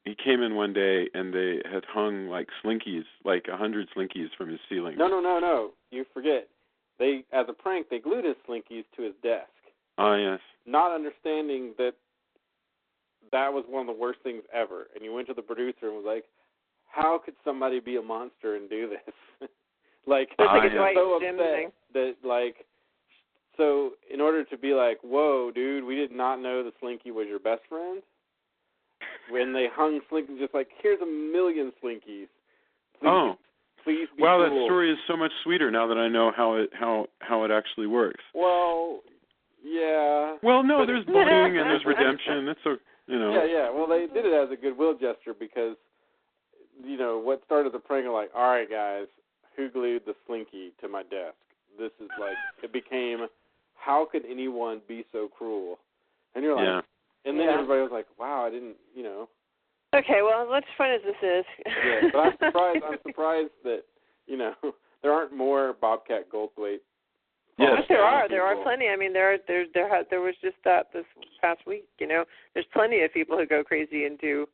he came in one day and they had hung like Slinkies, like 100 Slinkies from his ceiling. No. You forget. They, as a prank, they glued his Slinkies to his desk. Ah, yes. Not understanding that was one of the worst things ever. And he went to the producer and was like, "How could somebody be a monster and do this?" Like, that's like I a so Jim upset thing. that, like, so in order to be like, "Whoa, dude, we did not know the Slinky was your best friend." When they hung Slinkies, just like, here's 1 million Slinkies. Please be wow, cool. that story is so much sweeter now that I know how it actually works. Well, yeah. Well, no, there's bullying and there's redemption. That's Yeah. Well, they did it as a goodwill gesture because, what started the prank, like, all right, guys, who glued the Slinky to my desk? This is like, it became, how could anyone be so cruel? And you're like, and then everybody was like, wow, I didn't, Okay, well, as much fun as this is. Yeah, but I'm surprised that, there aren't more Bobcat Goldthwait. Yes, there are plenty. I mean, there was just that this past week. There's plenty of people who go crazy and do.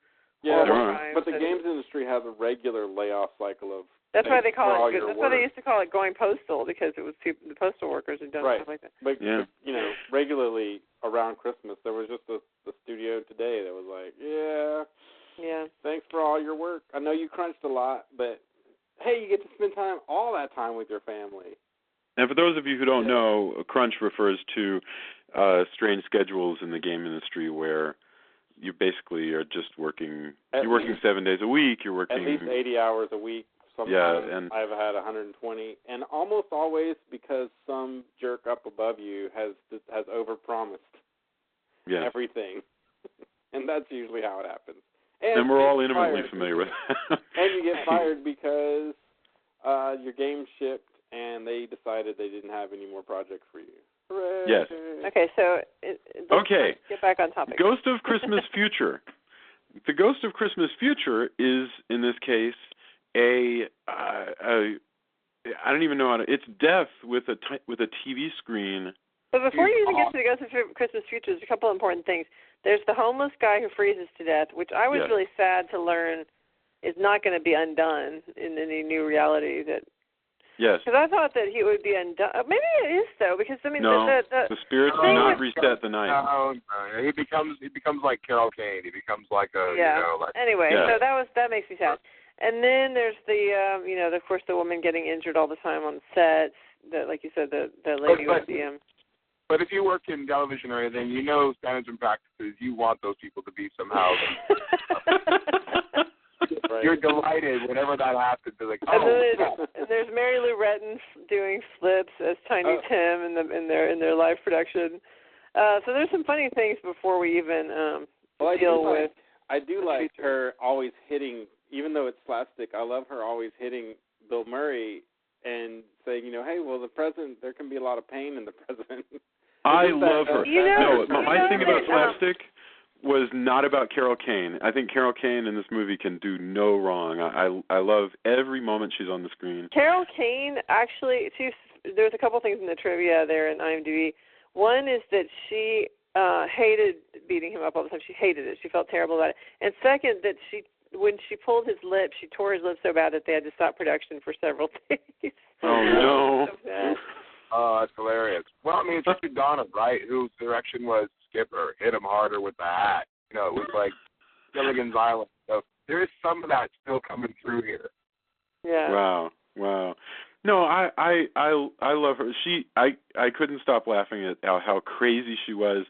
Yeah, crimes but the games industry has a regular layoff cycle of. That's why they call it. That's why they work. used to call it going postal, because it was the postal workers who'd done stuff like that. But regularly around Christmas, there was just the studio today that was like, yeah, thanks for all your work. I know you crunched a lot, but hey, you get to spend all that time with your family. And for those of you who don't know, crunch refers to strange schedules in the game industry where you basically are just working. You're working 7 days a week. You're working at least 80 hours a week. Sometimes and I've had 120, and almost always because some jerk up above you has overpromised everything, and that's usually how it happens. And we're all intimately familiar with that. And you get fired because your game shipped, and they decided they didn't have any more projects for you. Hooray. Yes. Okay, so let's get back on topic. Ghost of Christmas Future. The Ghost of Christmas Future is, in this case, I don't even know how to. It's death with a TV screen. But before you even get to the Ghost of Christmas Future, there's a couple of important things. There's the homeless guy who freezes to death, which I was really sad to learn is not going to be undone in any new reality. Yes. Because I thought that he would be undone. Maybe it is, though, because, I mean, no, the spirits do not reset the night. No, he becomes like Carol Kane. He becomes like a, Anyway, so that makes me sad. And then there's the, of course, the woman getting injured all the time on sets. Like you said, the lady with the. But if you work in television or anything, standards and practices. You want those people to be somehow. You're delighted whenever that happens. They're like, and there's Mary Lou Retton doing flips as Tiny Tim in their live production. So there's some funny things before we even deal with. I do like her always hitting, even though it's slapstick. I love her always hitting Bill Murray and saying, hey, well, the president, there can be a lot of pain in the president. I love her. My thing about slapstick was not about Carol Kane. I think Carol Kane in this movie can do no wrong. I love every moment she's on the screen. Carol Kane, actually, there's a couple things in the trivia there in IMDb. One is that she hated beating him up all the time. She hated it. She felt terrible about it. And second, that when she pulled his lip, she tore his lip so bad that they had to stop production for several days. Oh, no. Oh, that's hilarious. Well, I mean, it's Richard Donner, right, whose direction was Skipper, hit him harder with the hat. It was like Gilligan's Island. So there is some of that still coming through here. Yeah. Wow. No, I love her. I couldn't stop laughing at how crazy she was.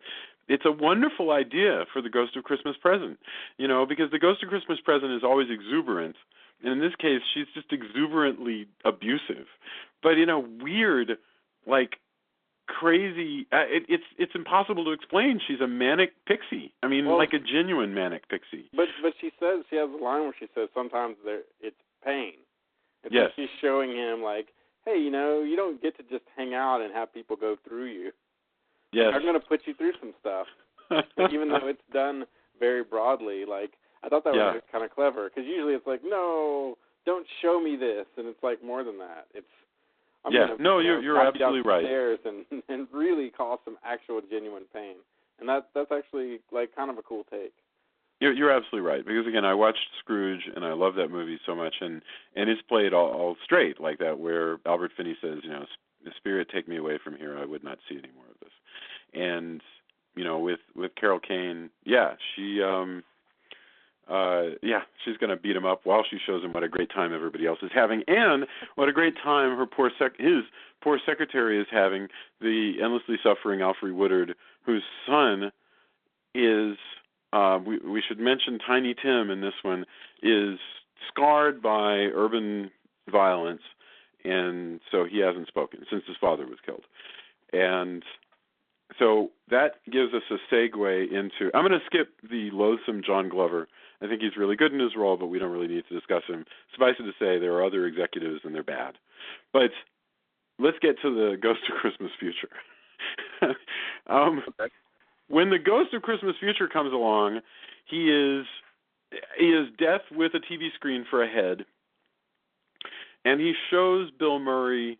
It's a wonderful idea for the Ghost of Christmas Present, because the Ghost of Christmas Present is always exuberant. And in this case, she's just exuberantly abusive. But in a weird, crazy, it's impossible to explain. She's a manic pixie. I mean, like a genuine manic pixie. But she says, she has a line where she says sometimes it's pain. It's yes. Like she's showing him hey, you don't get to just hang out and have people go through you. Yes. I'm going to put you through some stuff. Even though it's done very broadly, I thought that was kind of clever, because usually it's no, don't show me this, and it's more than that. It's I'm Yeah. gonna, No, you're knock you absolutely right. downstairs and really cause some actual genuine pain. And that's actually like kind of a cool take. You're absolutely right, because again, I watched Scrooge and I love that movie so much, and it's played all straight like that, where Albert Finney says, "Spirit, take me away from here. I would not see any more of this." And with Carol Kane, she she's going to beat him up while she shows him what a great time everybody else is having, and what a great time his poor secretary is having, the endlessly suffering Alfre Woodard, whose son is. We should mention Tiny Tim in this one, is scarred by urban violence, and so he hasn't spoken since his father was killed. And so that gives us a segue into, I'm going to skip the loathsome John Glover. I think he's really good in his role, but we don't really need to discuss him. Suffice it to say, there are other executives and they're bad. But let's get to the Ghost of Christmas Future. When the Ghost of Christmas Future comes along, he is death with a TV screen for a head, and he shows Bill Murray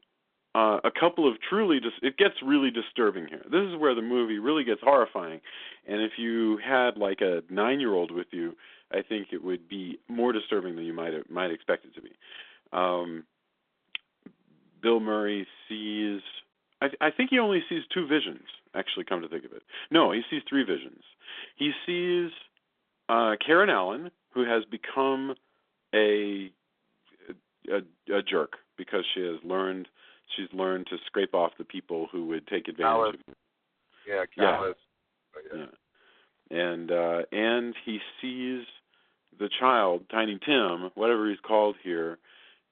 a couple of it gets really disturbing here. This is where the movie really gets horrifying, and if you had like a 9-year-old with you, I think it would be more disturbing than you might expect it to be. Bill Murray sees, I think he only sees 2 visions, actually, come to think of it. No, he sees 3 visions. He sees Karen Allen, who has become a jerk because she's learned to scrape off the people who would take advantage of you. Yeah, callous. Yeah. And he sees the child, Tiny Tim, whatever he's called here,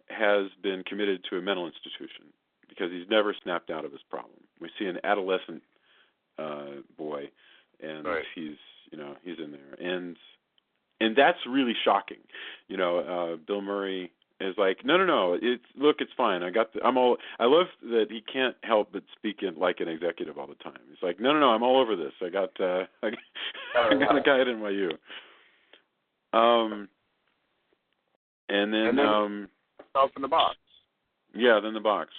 has been committed to a mental institution because he's never snapped out of his problem. We see an adolescent boy, and right. he's in there, and that's really shocking. Bill Murray is like, no, it's fine. I love that he can't help but speak like an executive all the time. He's like, no, I'm all over this. I got a guy at NYU. And then stuff in the box. Yeah, then the box.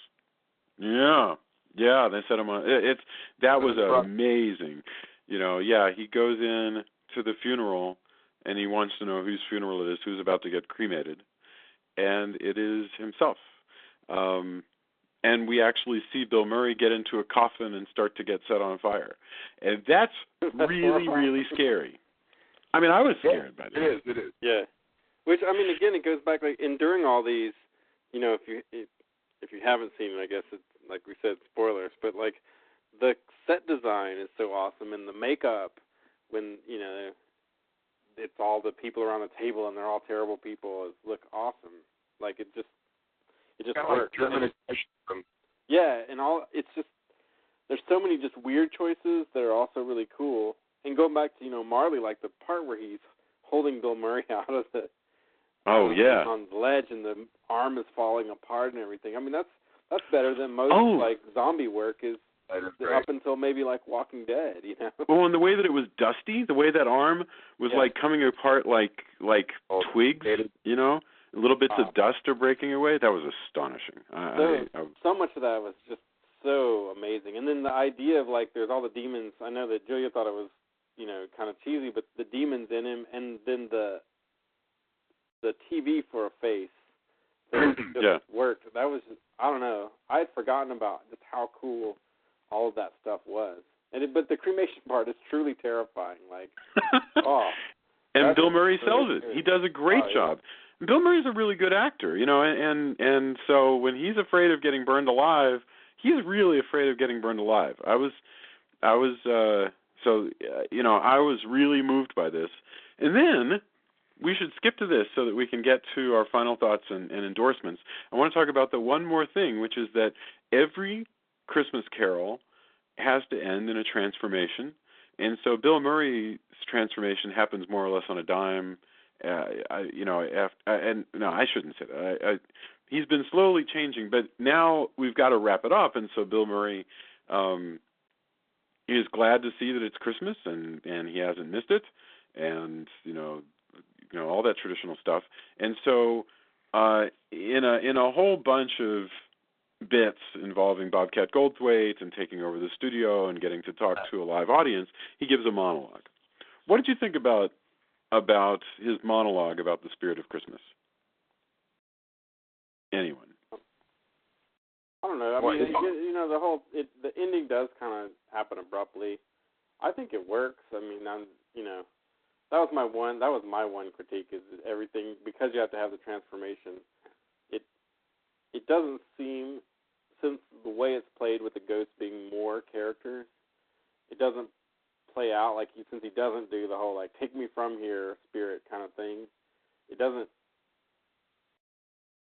Yeah, they set him on. That was amazing. He goes in to the funeral, and he wants to know whose funeral it is, who's about to get cremated, and it is himself. And we actually see Bill Murray get into a coffin and start to get set on fire, and that's really, really scary. I mean, I was scared by that. It is. Yeah. Which, I mean, again, it goes back, like, enduring all these, if you haven't seen it, I guess it's, like we said, spoilers, but, like, the set design is so awesome, and the makeup, when, it's all the people around the table and they're all terrible people, look awesome. Like, it just works. Like yeah, and it's just, there's so many just weird choices that are also really cool. And going back to, Marley, like the part where he's holding Bill Murray out of the on the ledge and the arm is falling apart and everything. I mean, that's better than most like zombie work is up until maybe like Walking Dead, Well, and the way that it was dusty, the way that arm was like coming apart like twigs, little bits of dust are breaking away. That was astonishing. So much of that was just so amazing. And then the idea of like there's all the demons. I know that Julia thought it was kind of cheesy, but the demons in him, and then the TV for a face that just worked. That was, I don't know. I had forgotten about just how cool all of that stuff was. But the cremation part is truly terrifying. Like, and Bill Murray sells it. He does a great job. Bill Murray's a really good actor, and so when he's afraid of getting burned alive, he's really afraid of getting burned alive. I was really moved by this. And then we should skip to this so that we can get to our final thoughts and endorsements. I want to talk about the one more thing, which is that every Christmas Carol has to end in a transformation. And so Bill Murray's transformation happens more or less on a dime. I shouldn't say that. He's been slowly changing, but now we've got to wrap it up. And so Bill Murray is glad to see that it's Christmas, and he hasn't missed it, and all that traditional stuff. And so in a whole bunch of bits involving Bobcat Goldthwait and taking over the studio and getting to talk to a live audience, he gives a monologue. What did you think about his monologue about the spirit of Christmas? Anyone? I don't know. I mean, the ending does kind of happen abruptly. I think it works. I mean, that was my one critique is that everything, because you have to have the transformation. It doesn't seem, since the way it's played with the ghosts being more characters, it doesn't play out like since he doesn't do the whole like take me from here spirit kind of thing. It doesn't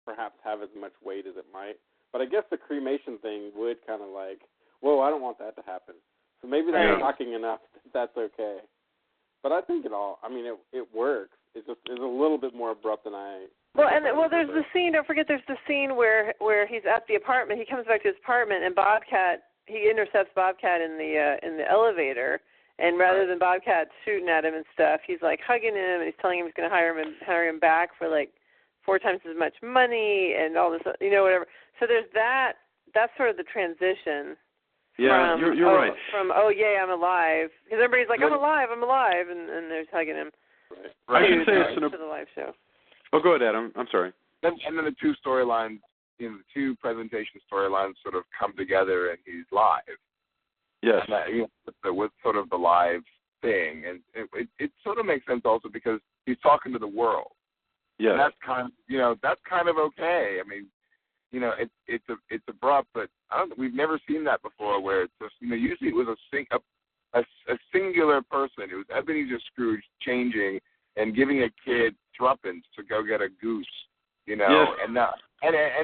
perhaps have as much weight as it might. But I guess the cremation thing would kind of like, whoa, I don't want that to happen. So maybe that's shocking enough that that's okay. But I think it works. It's a little bit more abrupt than I. There's the scene. Don't forget, there's the scene where he's at the apartment. He comes back to his apartment, and he intercepts Bobcat in the elevator. And rather than Bobcat shooting at him and stuff, he's like hugging him, and he's telling him he's going to hire him back for like 4 times as much money and all this, whatever. So there's that. That's sort of the transition. Yeah, you're right. From yay, I'm alive, because everybody's like I'm alive, and they're hugging him. Right. I should say it's to the live show. Oh, go ahead, Adam. I'm sorry. And then the two storylines, the two presentation storylines sort of come together, and he's live. Yes. And with sort of the live thing, and it sort of makes sense also because he's talking to the world. Yeah. And that's kind of okay. I mean, it's abrupt, but we've never seen that before. Where it's just, usually it was a singular person. It was Ebenezer Scrooge changing and giving a kid threepence to go get a goose. Yes. And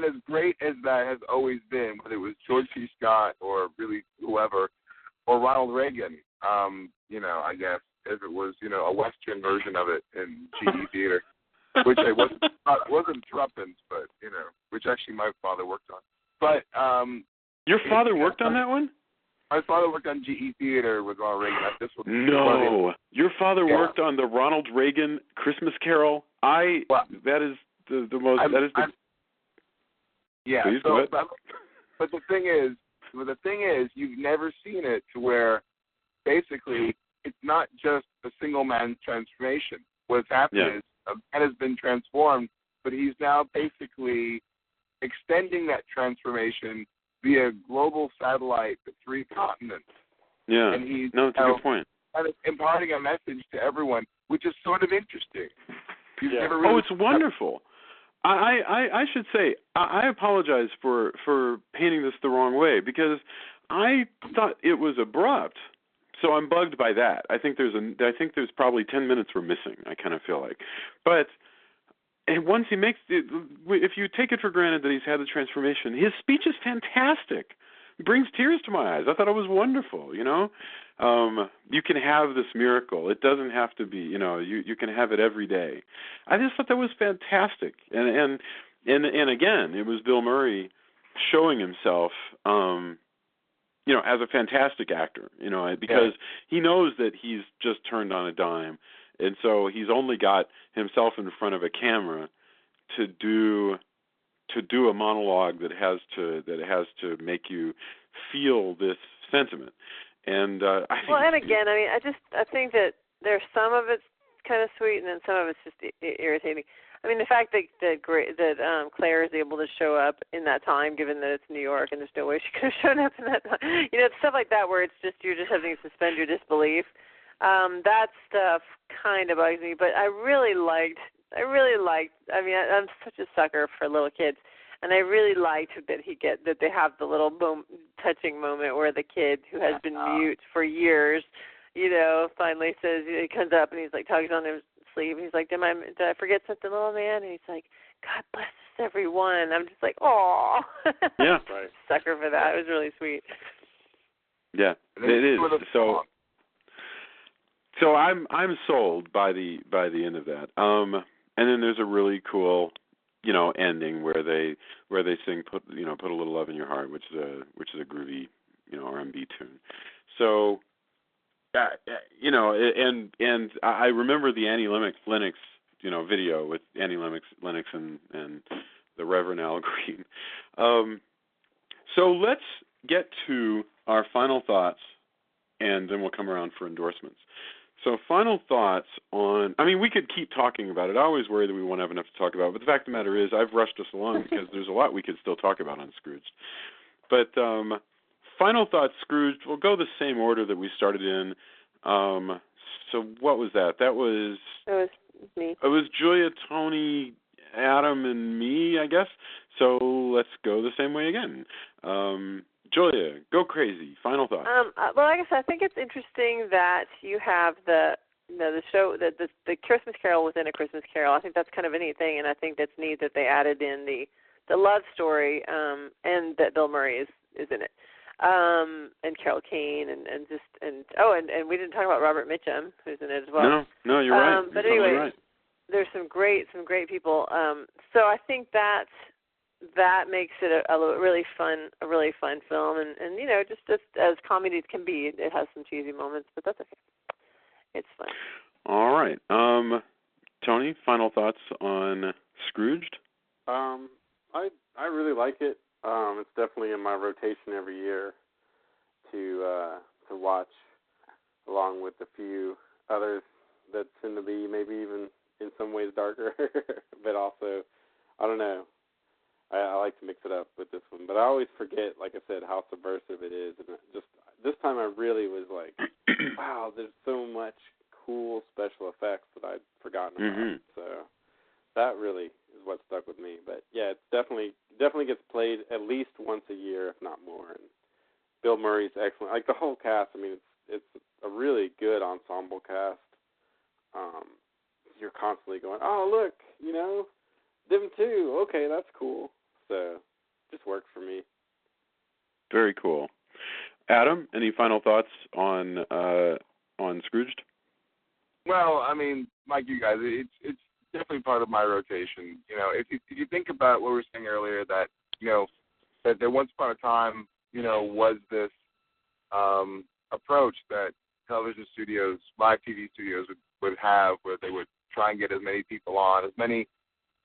as great as that has always been, whether it was George C. Scott or really whoever, or Ronald Reagan, I guess if it was a Western version of it in GE Theater. Which it wasn't threepence, but which actually my father worked on. But your father worked on that one? My father worked on GE Theater with Ronald Reagan. No, your father worked on the Ronald Reagan Christmas Carol. That is the most. Yeah. Please go ahead. But the thing is, you've never seen it to where basically it's not just a single man transformation. What's happened is a man has been transformed, but he's now basically extending that transformation via global satellite to 3 continents. Yeah. And he's it's a good point. Kind of imparting a message to everyone, which is sort of interesting. It's wonderful. I should say I apologize for painting this the wrong way because I thought it was abrupt. So I'm bugged by that. I think there's probably 10 minutes we're missing. I kind of feel like, but once he makes it, if you take it for granted that he's had the transformation, his speech is fantastic. It brings tears to my eyes. I thought it was wonderful. You can have this miracle. It doesn't have to be. You can have it every day. I just thought that was fantastic. And again, it was Bill Murray showing himself. As a fantastic actor, because he knows that he's just turned on a dime, and so he's only got himself in front of a camera to do a monologue that has to make you feel this sentiment. And again, I think that there's some of it's kind of sweet, and then some of it's just irritating. I mean, the fact that Claire is able to show up in that time, given that it's New York and there's no way she could have shown up in that time. Stuff like that where it's just you're just having to suspend your disbelief. That stuff kind of bugs me, but I really liked. I mean, I'm such a sucker for little kids, and I really liked that they have the little touching moment where the kid who has been mute for years, finally says he comes up and he's like tugs on his sleeve. He's like, did I forget something, little man? And he's like, God bless us, everyone. I'm just like, aw. Yeah, right. Sucker for that. It was really sweet. Yeah, it is. So I'm sold by the end of that. And then there's a really cool, ending where they sing put a little love in your heart, which is a groovy, R&B tune. So. And I remember the Annie Lennox, video with Annie Lennox and the Reverend Al Green. So let's get to our final thoughts, and then we'll come around for endorsements. So final thoughts on, I mean, we could keep talking about it. I always worry that we won't have enough to talk about, but the fact of the matter is I've rushed us along because there's a lot we could still talk about on Scrooged. But final thoughts, Scrooged, we'll go the same order that we started in. So what was that? That was me. It was Julia, Tony, Adam, and me, I guess. So let's go the same way again. Julia, go crazy. Final thoughts. Well, I guess I think it's interesting that you have the show, the Christmas Carol within a Christmas Carol. I think that's kind of a neat thing, and I think that's neat that they added in the love story, and that Bill Murray is in it, and Carol Kane, and we didn't talk about Robert Mitchum, who's in it as well. No, you're right. But you're anyway, totally right. There's some great people. So I think that makes it a really fun film, and you know, just as comedies can be, it has some cheesy moments, but that's okay. It's fun. All right, Tony, final thoughts on Scrooged? I really like it. It's definitely in my rotation every year to watch, along with a few others that tend to be maybe even in some ways darker, but also, I don't know. I like to mix it up with this one, but I always forget, like I said, how subversive it is. And just this time, I really was like, "Wow, there's so much cool special effects that I'd forgotten about." So that really is what stuck with me. But yeah, it's definitely gets played at least once a year, if not more. And Bill Murray's excellent. Like the whole cast. I mean, it's a really good ensemble cast. You're constantly going, "Oh, look, you know, them too. Okay, that's cool." So just worked for me. Very cool. Adam, any final thoughts on Scrooged? Well, I mean, like you guys, it's definitely part of my rotation. You know, if you think about what we were saying earlier, that you know that there once upon a time, you know, was this approach that television studios, live TV studios would have, where they would try and get as many people on, as many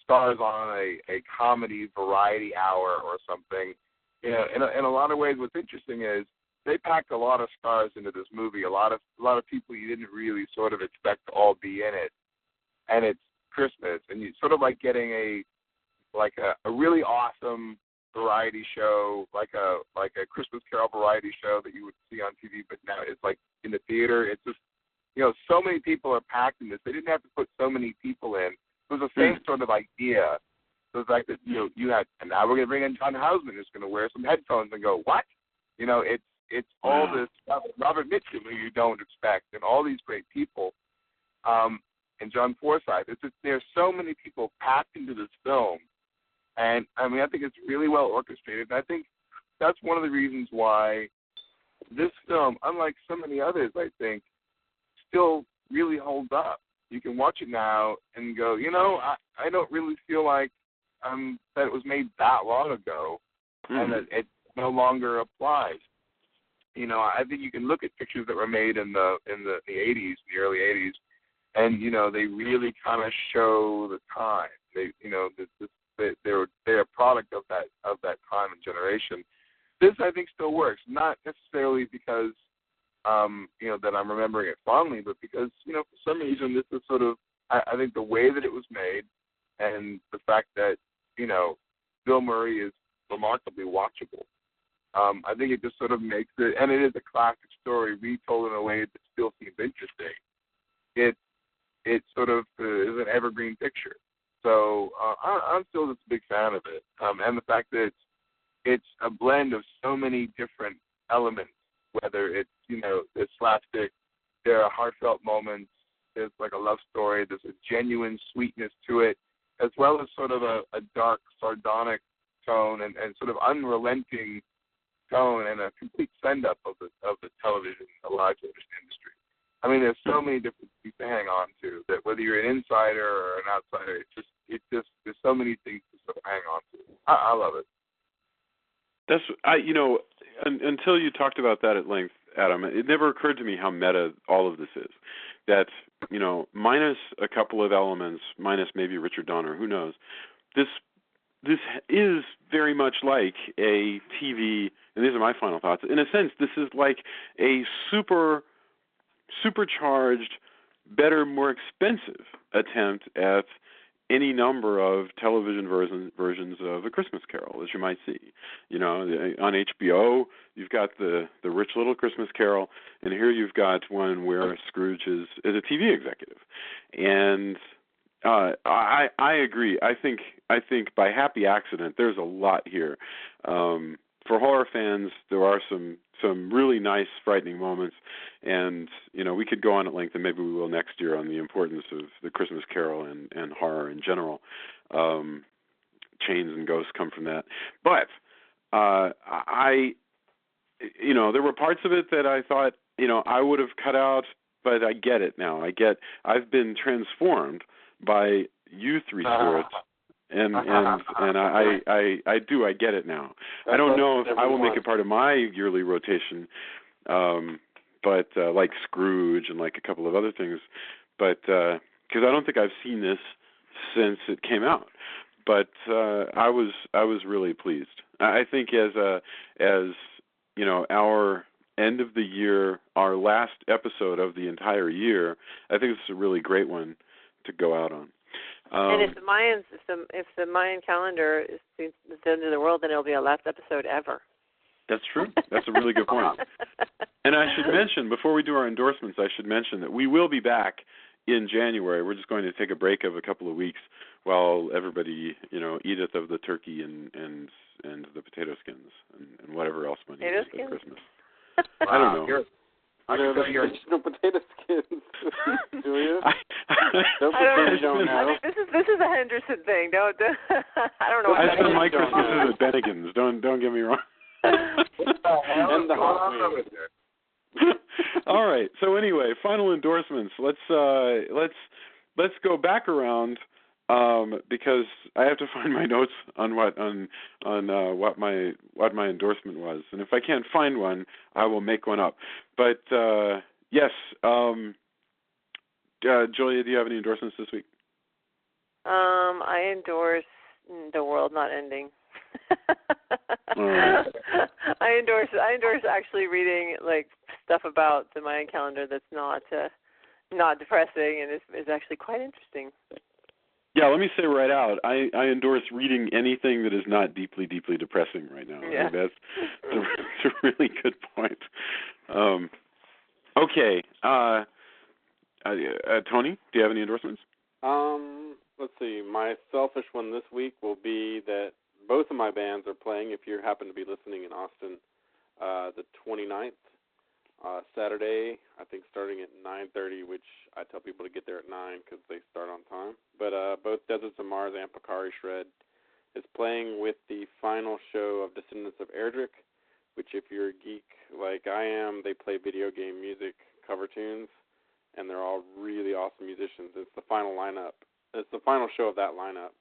stars on a comedy variety hour or something. You know, in a lot of ways, what's interesting is they packed a lot of stars into this movie. A lot of people you didn't really sort of expect to all be in it, and it's Christmas, and you sort of like getting a really awesome variety show, like a Christmas Carol variety show that you would see on TV, but now it's like in the theater. It's just, you know, so many people are packed in this. They didn't have to put so many people in. It was the same sort of idea. So the fact that, you know, you had, and now we're going to bring in John Houseman, who's going to wear some headphones and go, what? You know, it's all this stuff. Robert Mitchum, who you don't expect, and all these great people, and John Forsythe. There's so many people packed into this film, and I mean, I think it's really well orchestrated. And I think that's one of the reasons why this film, unlike so many others, I think, still really holds up. You can watch it now and go, you know, I don't really feel like that it was made that long ago, and that it no longer applies. You know, I think you can look at pictures that were made in the 80s, the early 80s, and you know, they really kind of show the time. They, you know, they're a product of that time and generation. This, I think, still works, not necessarily because you know, that I'm remembering it fondly, but because, you know, for some reason this is sort of, I think the way that it was made and the fact that, you know, Bill Murray is remarkably watchable. I think it just sort of makes it, and it is a classic story retold in a way that still seems interesting. It sort of is an evergreen picture. So I'm still just a big fan of it. And the fact that it's a blend of so many different elements, whether it's, you know, it's slapstick, there are heartfelt moments, there's like a love story, there's a genuine sweetness to it, as well as sort of a dark, sardonic tone and sort of unrelenting tone and a complete send-up of the television, the live television industry. I mean, there's so many different things to hang on to that whether you're an insider or an outsider, it's just there's so many things to sort of hang on to. I love it. You know, until you talked about that at length, Adam, it never occurred to me how meta all of this is. That, you know, minus a couple of elements, minus maybe Richard Donner, who knows, this this is very much like a TV, and these are my final thoughts. In a sense, this is like a supercharged, better, more expensive attempt at any number of television versions of A Christmas Carol, as you might see. You know, on HBO, you've got the rich little Christmas Carol, and here you've got one where Scrooge is a TV executive. And I agree. I think by happy accident, there's a lot here. For horror fans, there are some really nice, frightening moments, and we could go on at length, and maybe we will next year, on the importance of the Christmas Carol and horror in general. Chains and ghosts come from that, but there were parts of it that I thought I would have cut out, but I get it now. I've been transformed by you three spirits. And I get it now. I don't know if I will make it part of my yearly rotation, but like Scrooge and like a couple of other things, but because I don't think I've seen this since it came out. But I was really pleased. I think as our end of the year, our last episode of the entire year, I think this is a really great one to go out on. And if the Mayan calendar is the end of the world, then it'll be our last episode ever. That's true. That's a really good point. And I should mention, before we do our endorsements, I should mention that we will be back in January. We're just going to take a break of a couple of weeks while everybody, eateth of the turkey and the potato skins and whatever else money is for Christmas. I don't know. No potato skins. Do you? I don't know. This is a Henderson thing. Don't I don't know. I spent my Christmases at Bennigan's. Don't get me wrong. And the hot wings. All right. So anyway, final endorsements. Let's go back around because I have to find my notes on what my endorsement was, and if I can't find one, I will make one up. But yes, Julia, do you have any endorsements this week? I endorse The World Not Ending. I endorse actually reading like stuff about the Mayan calendar that's not depressing and is actually quite interesting. Yeah, let me say right out, I endorse reading anything that is not deeply, deeply depressing right now. Yeah. I think that's a really good point. Okay. Tony, do you have any endorsements? Let's see. My selfish one this week will be that both of my bands are playing, if you happen to be listening in Austin, the 29th, Saturday, I think starting at 9:30, which I tell people to get there at 9 because they start on time. But both Deserts of Mars and Picari Shred is playing with the final show of Descendants of Erdrick, which if you're a geek like I am, they play video game music cover tunes, and they're all really awesome musicians. It's the final lineup. It's the final show of that lineup.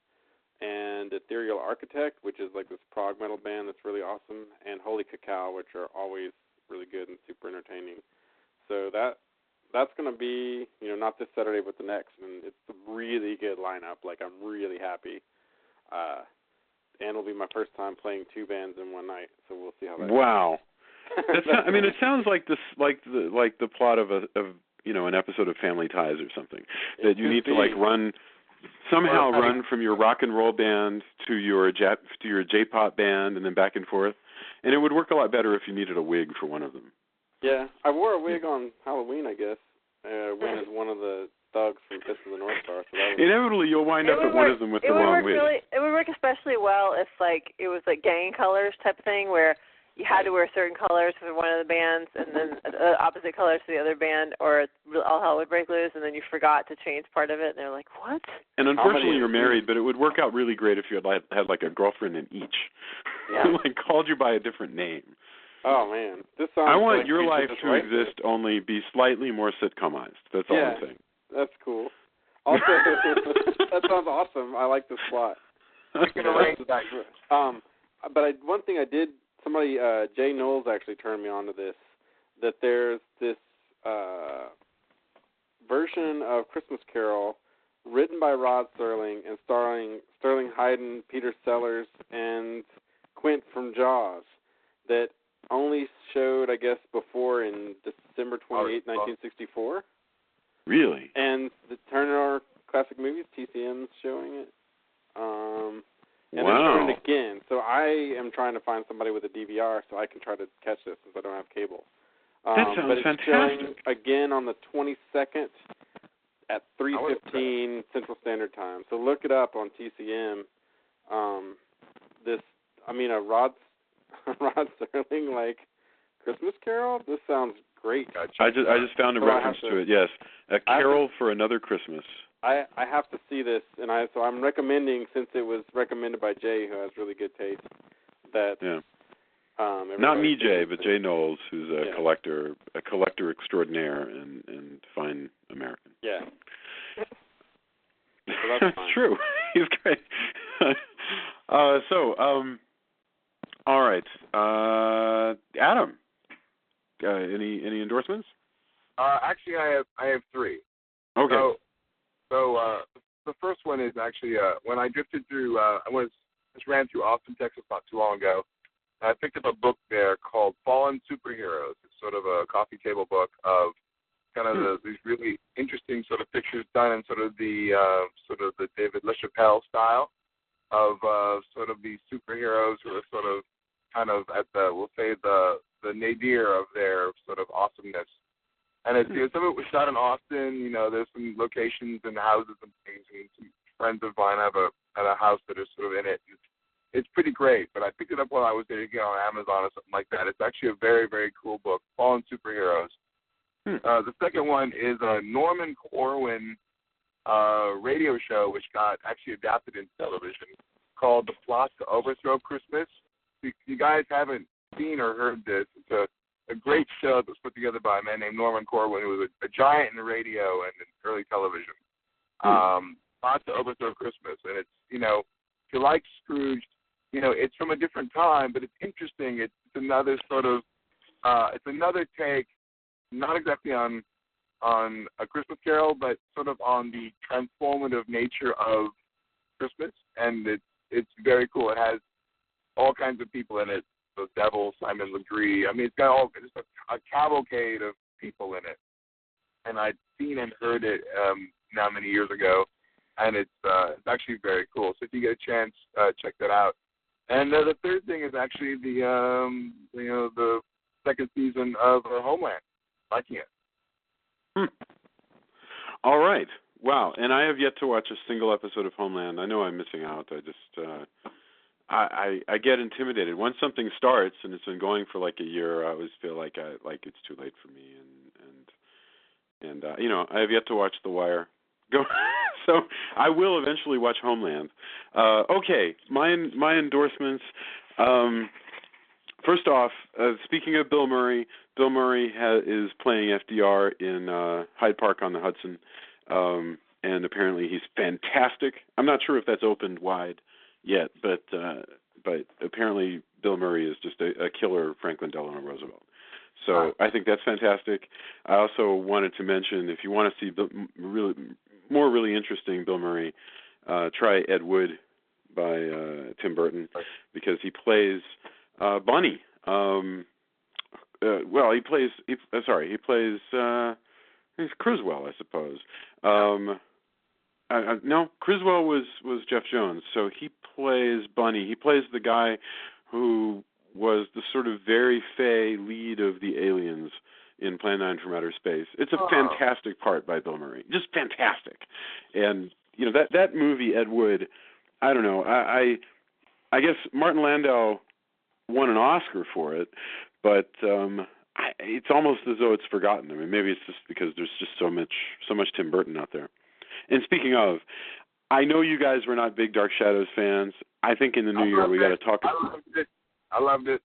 And Ethereal Architect, which is like this prog metal band that's really awesome, and Holy Cacao, which are always really good and super entertaining. So that's going to be, not this Saturday, but the next, and it's a really good lineup. Like, I'm really happy. And it'll be my first time playing two bands in one night, so we'll see how that goes. Wow. It sounds like this, like the plot of an episode of Family Ties or something. That you need to run from your rock and roll band to your J-pop band and then back and forth. And it would work a lot better if you needed a wig for one of them. Yeah, I wore a wig on Halloween, I guess. Went as one of the thugs from Fist of the North Star. So that was... Inevitably, you'll wind up at one of them with the wrong wig. It would work especially well if it was gang colors type of thing, where you had to wear certain colors for one of the bands and then opposite colors for the other band, or all hell would break loose, and then you forgot to change part of it, and they're like, what? And unfortunately, you're married, but it would work out really great if you had a girlfriend in each. Yeah. Called you by a different name. Oh, man. This sounds I want your life to exist, only be slightly more sitcomized. That's all I'm saying. That's cool. Also, that sounds awesome. I like this plot. But one thing I did, somebody, Jay Knowles actually turned me on to this, that there's this version of Christmas Carol written by Rod Serling and starring Sterling Hayden, Peter Sellers, and Quint from Jaws that only showed, I guess, before in December 28, 1964. Really? And the Turner Classic Movies, TCM's showing it. And wow. they're showing it again. So I am trying to find somebody with a DVR so I can try to catch this since I don't have cable. That sounds but it's fantastic. showing again on the 22nd at 3:15 Central Standard Time. So look it up on TCM. A Rod Serling, like, Christmas Carol? This sounds great. I just found a reference to it, yes. A Carol for Another Christmas. I have to see this, and so I'm recommending, since it was recommended by Jay, who has really good taste, that... Yeah. Not me, Jay, but Jay Knowles, who's a collector extraordinaire and fine American. Yeah. So that's true. He's great. All right. Adam, any endorsements? Actually, I have three. Okay. So the first one is actually when I drifted through. Just ran through Austin, Texas, not too long ago. I picked up a book there called Fallen Superheroes. It's sort of a coffee table book of kind of these really interesting sort of pictures done in sort of the David LaChapelle style of sort of these superheroes who are sort of kind of at the nadir of their sort of awesomeness. And some of it was shot in Austin. There's some locations and houses and things, and some friends of mine have a house that is sort of in it. It's pretty great, but I picked it up while I was there, on Amazon or something like that. It's actually a very, very cool book, Fallen Superheroes. The second one is a Norman Corwin radio show, which got actually adapted into television, called The Plot to Overthrow Christmas. If you guys haven't seen or heard this, it's a great show that was put together by a man named Norman Corwin, who was a giant in radio and in early television. Plot to Overthrow Christmas. And it's, if you like Scrooged, it's from a different time, but it's interesting. It's another sort of, it's another take, not exactly on A Christmas Carol, but sort of on the transformative nature of Christmas, and it's very cool. It has all kinds of people in it. The Devil, Simon Legree. It's got just a cavalcade of people in it, and I'd seen and heard it now many years ago, and it's actually very cool. So if you get a chance, check that out. And the third thing is actually the second season of Homeland. Liking it. All right. Wow. And I have yet to watch a single episode of Homeland. I know I'm missing out. I just I get intimidated once something starts and it's been going for like a year. I always feel like it's too late for me, and I have yet to watch The Wire. So I will eventually watch Homeland. Okay, my endorsements. First off, speaking of Bill Murray is playing FDR in Hyde Park on the Hudson, and apparently he's fantastic. I'm not sure if that's opened wide yet, but apparently Bill Murray is just a killer Franklin Delano Roosevelt. So I think that's fantastic. I also wanted to mention, if you want to see really interesting Bill Murray, try Ed Wood by Tim Burton, because he plays Bunny. He's Criswell, I suppose. No, Criswell was Jeff Jones, so he plays Bunny. He plays the guy who was the sort of very fey lead of the aliens in Plan 9 from Outer Space. It's a fantastic part by Bill Murray, just fantastic. And that movie, Ed Wood, I don't know. I guess Martin Landau won an Oscar for it, but it's almost as though it's forgotten. Maybe it's just because there's just so much Tim Burton out there. And speaking of, I know you guys were not big Dark Shadows fans. I think in the new year we got to talk. I loved it.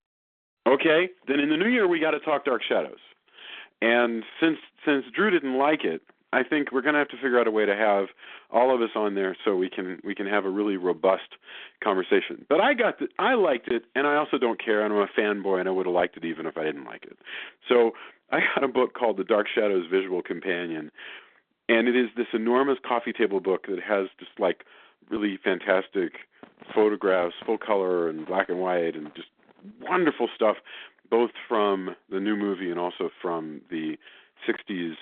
Okay, then in the new year we got to talk Dark Shadows. And since Drew didn't like it, I think we're going to have to figure out a way to have all of us on there so we can have a really robust conversation. But I liked it, and I also don't care. I'm a fanboy, and I would have liked it even if I didn't like it. So I got a book called The Dark Shadows Visual Companion, and it is this enormous coffee table book that has just like really fantastic photographs, full color and black and white, and just wonderful stuff, both from the new movie and also from the 60s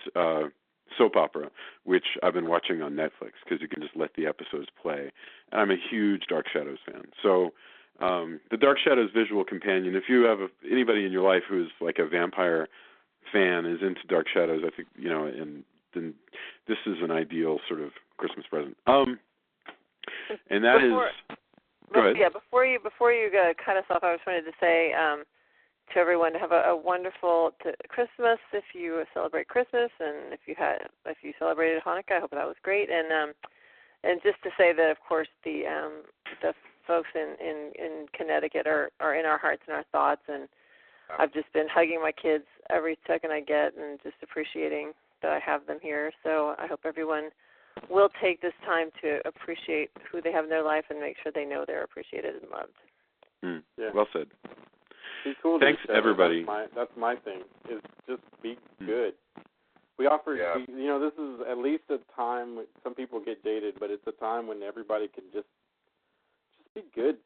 soap opera, which I've been watching on Netflix because you can just let the episodes play. And I'm a huge Dark Shadows fan. So the Dark Shadows visual companion, if you have anybody in your life who's like a vampire fan, is into Dark Shadows, I think, and then this is an ideal sort of Christmas present. And that is... Go ahead. Yeah, before you cut us off, I just wanted to say to everyone to have a wonderful Christmas if you celebrate Christmas, and if you celebrated Hanukkah, I hope that was great. And just to say that, of course, the folks in Connecticut are in our hearts and our thoughts, and I've just been hugging my kids every second I get, and just appreciating that I have them here. So I hope everyone will take this time to appreciate who they have in their life and make sure they know they're appreciated and loved. Yeah. Well said. Be cool. Thanks, everybody. That's my thing. Is just be good. We offer. Yeah. This is at least a time. Some people get jaded, but it's a time when everybody can just be good.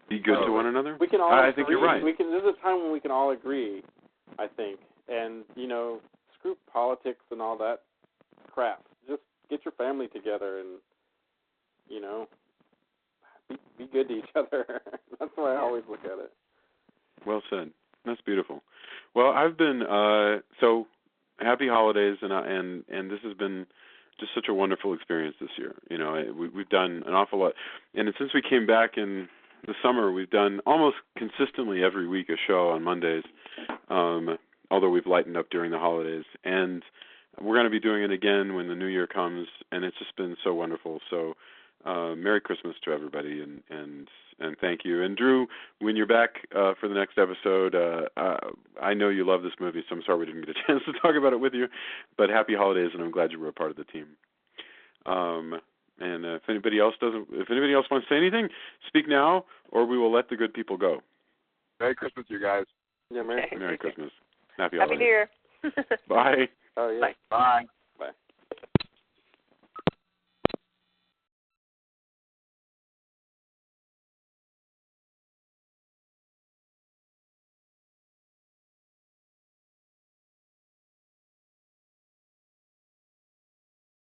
Be good to one another. We can all. I think you're right. This is a time when we can all agree. I think, and screw politics and all that crap. Just get your family together and, be good to each other. That's the way I always look at it. Well said. That's beautiful. Well, I've been so happy holidays, and this has been just such a wonderful experience this year. We've done an awful lot, and since we came back in the summer, we've done almost consistently every week a show on Mondays. Although we've lightened up during the holidays, and we're going to be doing it again when the new year comes, and it's just been so wonderful. So Merry Christmas to everybody, and thank you. And Drew, when you're back for the next episode, I know you love this movie, so I'm sorry we didn't get a chance to talk about it with you, but happy holidays, and I'm glad you were a part of the team. And if anybody else wants to say anything, speak now, or we will let the good people go. Merry Christmas, you guys. Yeah, Merry Christmas. Happy Happy New Year. Bye. Oh, yeah. Bye. Bye.